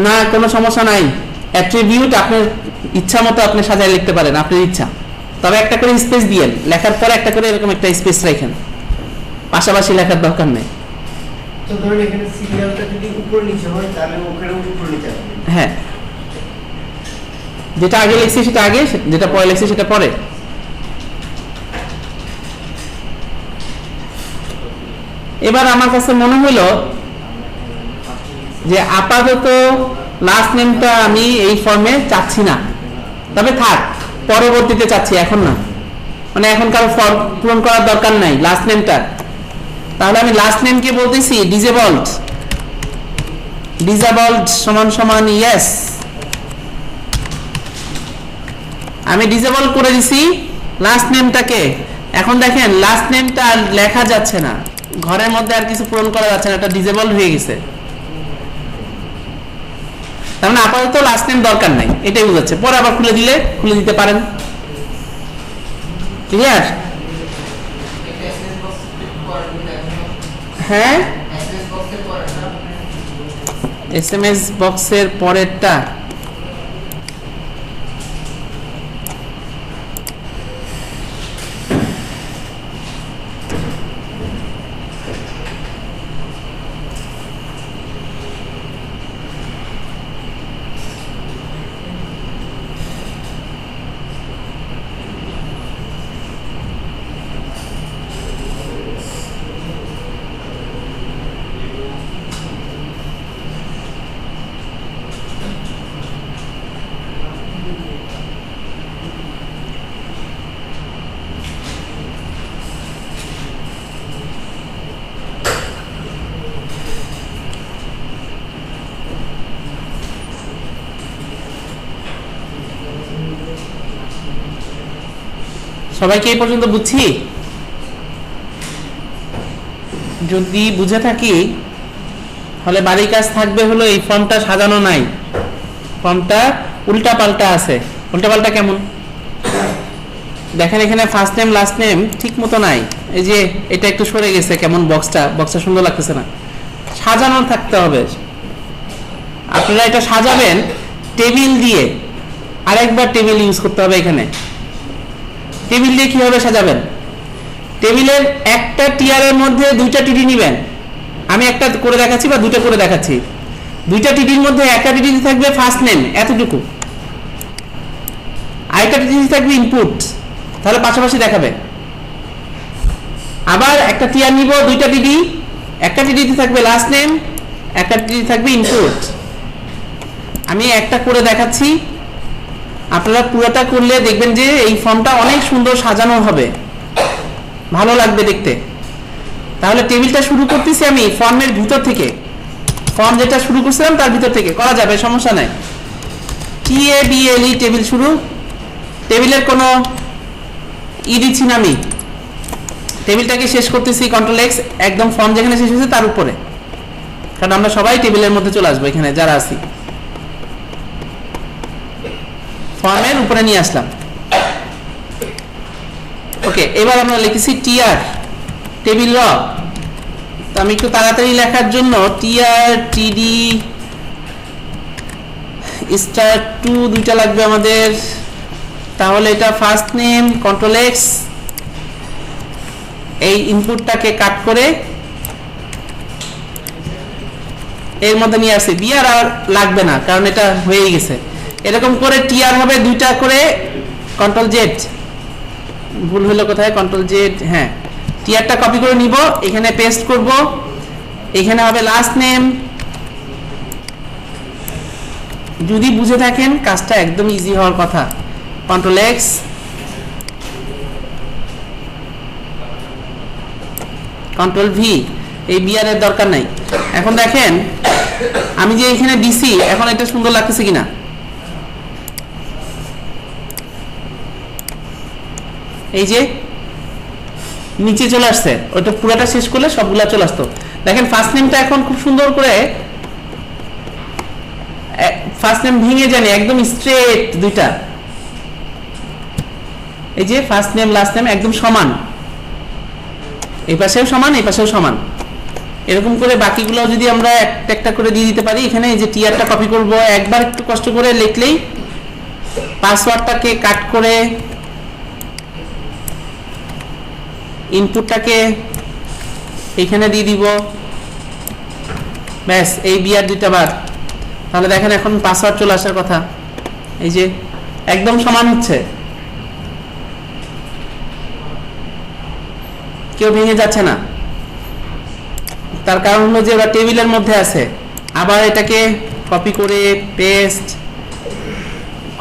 না, কোনো সমস্যা নাই, অ্যাট্রিবিউট আপনার ইচ্ছা মতো আপনি সাজায় লিখতে পারেন, আপনার ইচ্ছা, তবে একটা করে স্পেস দিয়েন, লেখার পরে একটা করে এরকম একটা স্পেস রাখেন, পাশাপাশি লেখার দরকার নেই। তো ধরুন এখানে সিরিয়ালটা যদি উপর নিচে হয় তাহলে ওখানে উপর নিচে হবে। হ্যাঁ, যেটা আগে লিখছি সেটা আগে, যেটা পরে লিখছি সেটা পরে। এবার আমার কাছে মনে হলো যে আপাতত লাস্ট নেমটা আমি এই ফর্মে চাচ্ছি না, তবে থাক, পরবর্তীতে চাচ্ছি, এখন না, মানে এখন কারো ফর্ম পূরণ করার দরকার নাই লাস্ট নেমটা। তাহলে আমি লাস্ট নেমকে বলতেছি ডিসেবলড, ডিসেবলড সমান সমান ইয়েস, আমি ডিসেবল করে দিছি লাস্ট নেমটাকে। এখন দেখেন লাস্ট নেমটা আর লেখা যাচ্ছে না, ঘরের মধ্যে আর কিছু পূরণ করা যাচ্ছে না, এটা ডিসেবল হয়ে গেছে। তার মানে আপাতত লাস্ট নেম দরকার নাই, এটাই বুঝাচ্ছে। পরে আবার খুলে দিলে খুলে দিতে পারেন। ক্লিয়ার? হ্যাঁ এসএমএস বক্সের পরেরটা সবাইকে এই পর্যন্ত বুঝছি? যদি বুঝে থাকি তাহলে বাড়ির কাজ থাকবে হলো এই ফর্মটা সাজানো নাই, ফর্মটা উল্টা পাল্টা আছে। উল্টা পাল্টা কেমন দেখেন, এখানে ফার্স্ট নেম লাস্ট নেম ঠিক মতো নাই, এই যে এটা একটু সরে গেছে, কেমন বক্সটা সুন্দর লাগতেছে না, সাজানো থাকতে হবে। আপনারা এটা সাজাবেন টেবিল দিয়ে, আরেকবার টেবিল ইউজ করতে হবে। এখানে টেবিল দিয়ে কিভাবে সাজাবেন, টেবিলের একটা টিয়ারের মধ্যে দুইটা টিডি নেবেন, আমি একটা করে দেখাচ্ছি বা দুটো করে দেখাচ্ছি। দুইটা টিডির মধ্যে একটা টিডি থাকবে ফার্স্ট নেম এতটুকু, আরেকটা টিডি থাকবে ইনপুট, তাহলে পাশাপাশি দেখাবে। আবার একটা টিয়ার নিব, দুইটা টিডি, একটা টিডিতে থাকবে লাস্ট নেম, একটা টিডি থাকবে ইনপুট। আমি একটা করে দেখাচ্ছি, আপনারা পুরোটা করলে দেখবেন যে এই ফর্মটা অনেক সুন্দর সাজানো হবে, ভালো লাগবে দেখতে। তাহলে টেবিলটা শুরু করতেছি আমি ফর্মের ভিতর থেকে, ফর্ম যেটা শুরু করছিলাম তার ভিতর থেকে করা যাবে, সমস্যা নাই। TABLE টেবিল শুরু, টেবিলের কোনো দিচ্ছি না আমি, টেবিলটাকে শেষ করতেছি কন্ট্রোল এক্স, একদম ফর্ম যেখানে শেষ হয়েছে তার উপরে, কারণ আমরা সবাই টেবিলের মধ্যে চলে আসবো এখানে যারা আছি। ফর্মের উপরে নিয়ে আসলাম, ওকে। এবার আমরা লিখেছি টিআর টেবিল র, তো আমি একটু তাড়াতাড়ি লেখার জন্য টিআর টিডি স্টার 2 দুইটা লাগবে আমাদের। তাহলে এটা ফার্স্ট নেম কন্ট্রোল এক্স, এই ইনপুটটাকে কাট করে এর মধ্যে নিয়ে আসি। বিআর আর লাগবে না কারণ এটা হয়ে গেছে। এরকম করে টিআর হবে দুইটা করে, কন্ট্রোল জেড, ভুল হলো কোথায়, কন্ট্রোল জেড, হ্যাঁ। টিআরটা কপি করে নিব, এখানে পেস্ট করব, এখানে হবে লাস্ট নেম। যদি বুঝে থাকেন কাজটা একদম ইজি হওয়ার কথা। কন্ট্রোল এক্স, কন্ট্রোল ভি, এই বিআর এর দরকার নাই। এখন দেখেন আমি যে এখানে দিছি, এখন এটা সুন্দর লাগতেছে কিনা, এই যে নিচে চলে আসছে, ওটা পুরোটা শেষ করলে সবগুলা চলে আসতো। দেখেন ফার্স্ট নেমটা এখন খুব সুন্দর করে, ফার্স্ট নেম ভেঙে জানি একদম স্ট্রেট দুইটা, এই যে ফার্স্ট নেম লাস্ট নেম একদম সমান, এই পাশেও সমান এই পাশেও সমান। এরকম করে বাকিগুলো যদি আমরা একটা একটা করে দিয়ে দিতে পারি। এখানে এই যে টিআরটা কপি করব, একবার একটু কষ্ট করে লিখলেই, পাসওয়ার্ডটাকে কাট করে ইনপুটটাকে এখানে দিয়ে দিব, ব্যাস এই বিআর দুইটা বার। তাহলে দেখেন এখন পাসওয়ার্ড চলে আসার কথা, এই যে একদম সমান হচ্ছে, কেউ ভেঙে যাচ্ছে না। তার কারণ হলো যে ওরা টেবিলের মধ্যে আছে। আবার এটাকে কপি করে paste,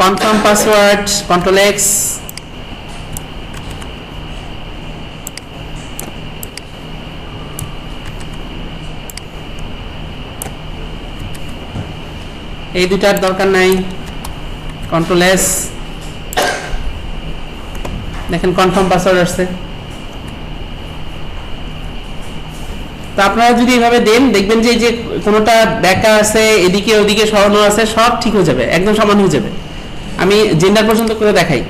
confirm password, control X, এই দুটার দরকার নাই, কন্ট্রোল এস, দেখেন কনফার্ম পাসওয়ার্ড আসছে। তো আপনারা যদি এইভাবে দেন দেখবেন যে এই যে কোনোটা ব্যাকা আছে, এদিকে ওদিকে সরানো আছে, সব ঠিক হয়ে যাবে, একদম সমান হয়ে যাবে। আমি জেন্ডার পর্যন্ত করে দেখাই।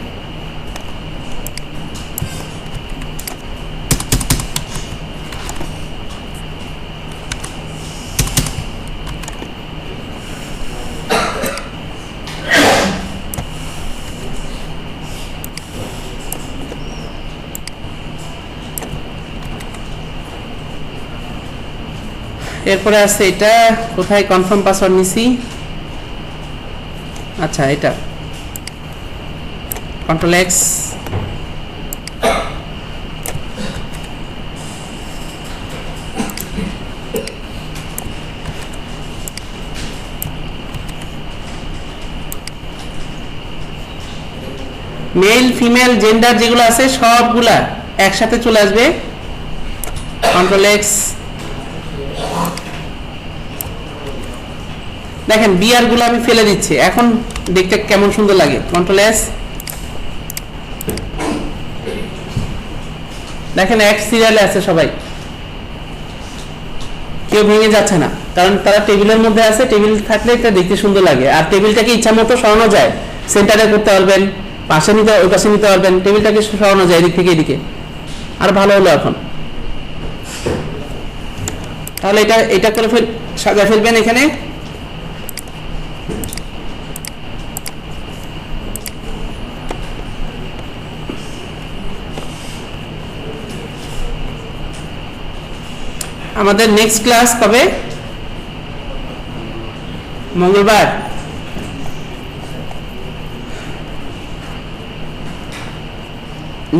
এরপরে আছে এটা, কোথায় কনফার্ম পাসওয়ার্ড নিছি, আচ্ছা এটা control x, male female gender যেগুলো আছে সবগুলা একসাথে চলে আসবে, কন্ট্রোল এক্স। দেখেন বিআর গুলো আমি ফেলে দিচ্ছি, এখন দেখতে কেমন সুন্দর লাগে, কন্ট্রোল এস। দেখেন এক সিরিয়ালে আছে সবাই, কেউ ভেঙে যাচ্ছে না, কারণ তারা টেবিলের মধ্যে আছে। টেবিল থাকলে এটা দেখতে সুন্দর লাগে, আর টেবিলটাকে ইচ্ছা মতো সরানো যায়, সেন্টারে করতে পারবেন, পাশে নিতে ওই পাশে নিতে পারবেন, টেবিলটাকে সরানো যায় এদিক থেকে এদিকে, আর ভালো হলো এখন। তাহলে এটা করে সাজা ফেলবেন এখানে। আমাদের নেক্সট ক্লাস কবে? মঙ্গলবার।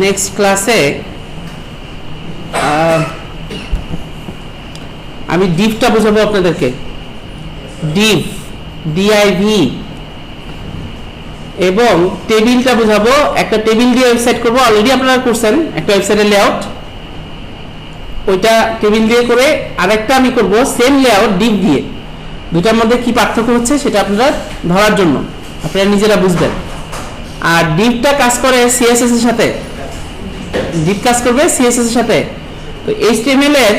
নেক্সট ক্লাসে আমি ডিভটা বোঝাবো আপনাদেরকে, ডিভ ডিআইভি, এবং টেবিলটা বোঝাবো। একটা টেবিল দিয়ে ওয়েবসাইট করবো, অলরেডি আপনারা করছেন একটা ওয়েবসাইটের লেআউট, ওইটা টেবিল দিয়ে করে, আরেকটা আমি করব সেম লেআউট ডিভ দিয়ে। দুটার মধ্যে কি পার্থক্য হচ্ছে সেটা আপনারা ধরার জন্য আপনারা নিজেরা বুঝবেন। আর ডিভটা কাজ করে সিএসএস এর সাথে, ডিভ কাজ করবে সিএসএস এর সাথে। তো এইচটিএমএল এর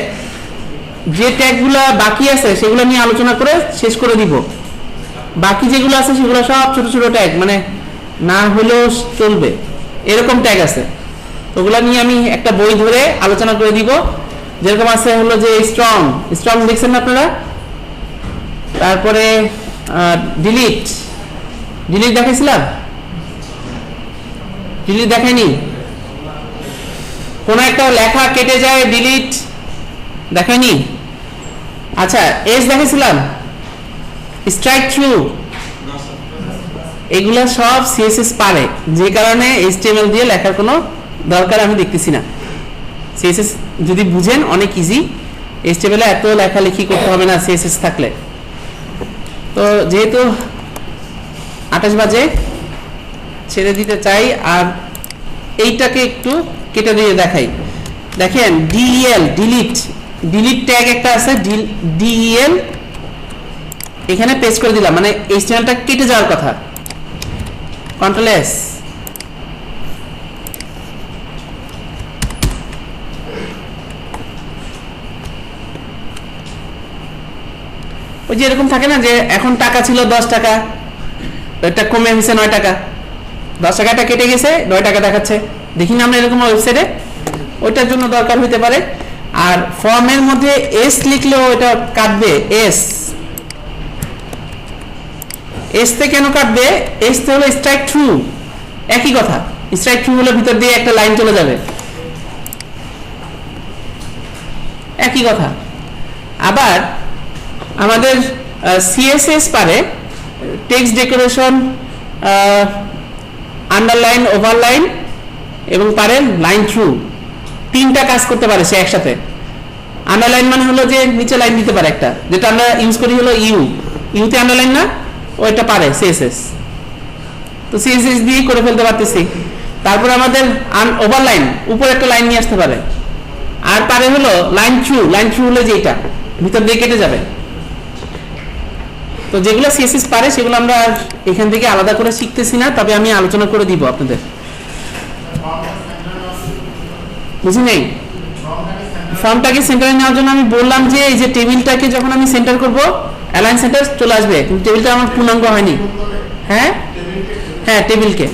যে ট্যাগগুলো বাকি আছে সেগুলো নিয়ে আলোচনা করে শেষ করে দিব। বাকি যেগুলো আছে সেগুলো সব ছোট ছোট ট্যাগ, মানে না হলেও চলবে এরকম ট্যাগ আছে, ওগুলা নিয়ে আমি একটা বই ধরে আলোচনা করে দিব। যেরকম আছে হলো যে স্ট্রং, স্ট্রং দেখছেন না আপনারা, তারপরে ডিলিট, ডিলিট দেখাইছিলাম, ডিলিট দেখাইনি, কোন একটা লেখা কেটে যায় ডিলিট দেখাইনি। আচ্ছা এস দেখাইছিলাম, স্ট্রাইক থ্রু, এগুলা সব সিএসএস পারে, যে কারণে এইচটিএমএল দিয়ে লেখার কোনো দরকার আমি দেখতেছি না। সিএসএস যদি বুঝেন অনেক ইজি, এইচটিএমএল এ এত লেখালেখি করতে হবে না সিএসএস থাকলে। তো যেহেতু 28 বাজে ছেড়ে দিতে চাই, আর এইটাকে একটু কেটে দিয়ে দেখাই। দেখেন ডিইএল ডিলিট, ডিলিট ট্যাগ একটা আছে ডিইএল, এখানে পেস্ট করে দিলাম, মানে এইচটিএমএলটা কেটে যাওয়ার কথা, কন্ট্রোল এস। ওই যে এরকম থাকে না যে এখন টাকা ছিল 10 টাকা, এটা কমে হয়েছে 9 টাকা, 10 টাকাটা কেটে গেছে 9 টাকা দেখাচ্ছে, দেখি না আমরা এরকম ওয়েবসাইটে, ওইটার জন্য দরকার হতে পারে। আর ফর্মের মধ্যে এস লিখলেও এটা কাটবে, এস, এস তে কেন কাটবে, এস তে হলো স্ট্রাইক থ্রু, একই কথা, স্ট্রাইক থ্রু হলো ভিতর দিয়ে একটা লাইন চলে যাবে, একই কথা। আবার আমাদের সিএসএস পারে টেক্সট ডেকোরেশন, আন্ডারলাইন, ওভারলাইন, এবং পারে লাইন থ্রু, তিনটা কাজ করতে পারে সে একসাথে। আন্ডারলাইন মানে হলো যে নিচে লাইন দিতে পারে একটা, যেটা আমরা ইউজ করি হলো ইউতে আন্ডারলাইন না, ওইটা পারে সিএসএস। তো সিএসএস দিয়ে করে ফেলতে পারতেছি। তারপর আমাদের ওভারলাইন, উপরে একটা লাইন নিয়ে আসতে পারে। আর পারে হলো লাইন থ্রু, লাইন থ্রু হলো যেটা ভিতর দিয়ে কেটে যাবে। তো যেগুলো সিএসএস পারে সেগুলো আমরা এখান থেকে আলাদা করে শিখতেছি না, তবে আমি আলোচনা করে দিব আপনাদের, বুঝি নেই। ফর্মটাকে সেন্টারে নেওয়ার জন্য আমি বললাম যে এই যে টেবিলটাকে যখন আমি সেন্টার করব অ্যালাইন সেন্টার চলে আসবে, কিন্তু টেবিলটা আমার পূর্ণাঙ্গ হয়নি। হ্যাঁ হ্যাঁ, টেবিলকে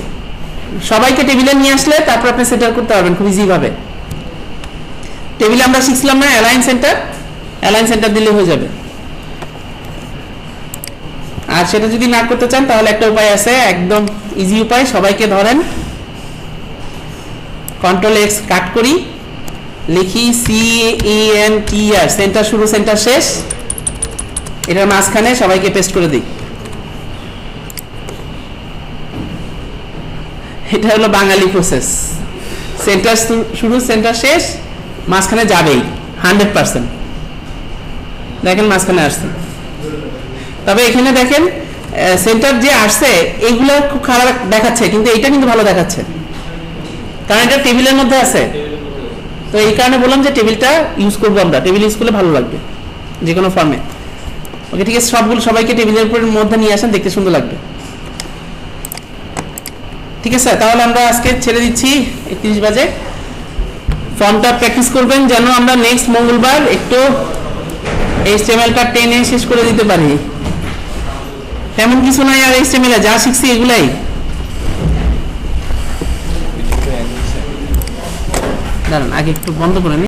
সবাইকে টেবিলে নিয়ে আসলে তারপর আপনি সেন্টার করতে পারবেন খুব ইজি ভাবে। টেবিলে আমরা শিখছিলাম না অ্যালাইন সেন্টার, অ্যালাইন সেন্টার দিলে হয়ে যাবে। আর সেটা যদি না করতে চান তাহলে একটা উপায় আছে, একদম ইজি উপায়, সবাইকে ধরেন, কন্ট্রোল এক্স কাট করি, লিখি CENTR, সেন্টার শুরু সেন্টার শেষ, এটার মাঝখানে সবাইকে পেস্ট করে দিই। এটা হলো বাঙালি প্রসেস, সেন্টার শুরু সেন্টার শেষ, মাঝখানে যাবেই 100%। দেখেন মাঝখানে আসছে, তবে এখানে দেখেন সেন্টার যে আসছে এইগুলো খুব খারাপ দেখাচ্ছে, কিন্তু এটা কিন্তু ভালো দেখাচ্ছে কারণ এটা টেবিলের মধ্যে আছে। তো এই কারণে বললাম যে টেবিলটা ইউজ করবো আমরা, টেবিল ইউজ করলে ভালো লাগবে যে কোনো ফর্মে। ওকে ঠিক আছে, সবাইকে টেবিলের উপর মধ্যে নিয়ে আসেন, দেখতে সুন্দর লাগবে। ঠিক আছে, তাহলে আমরা আজকে ছেড়ে দিচ্ছি, 31 বাজে। ফর্মটা প্র্যাকটিস করবেন যেন আমরা নেক্সট মঙ্গলবার একটু HTML-টা টেনে শেষ করে দিতে পারি। তেমন কিছু নাই আর HTML-এ যা শিখছি এগুলাই। দাঁড়ান আগে একটু বন্ধ করে নিই।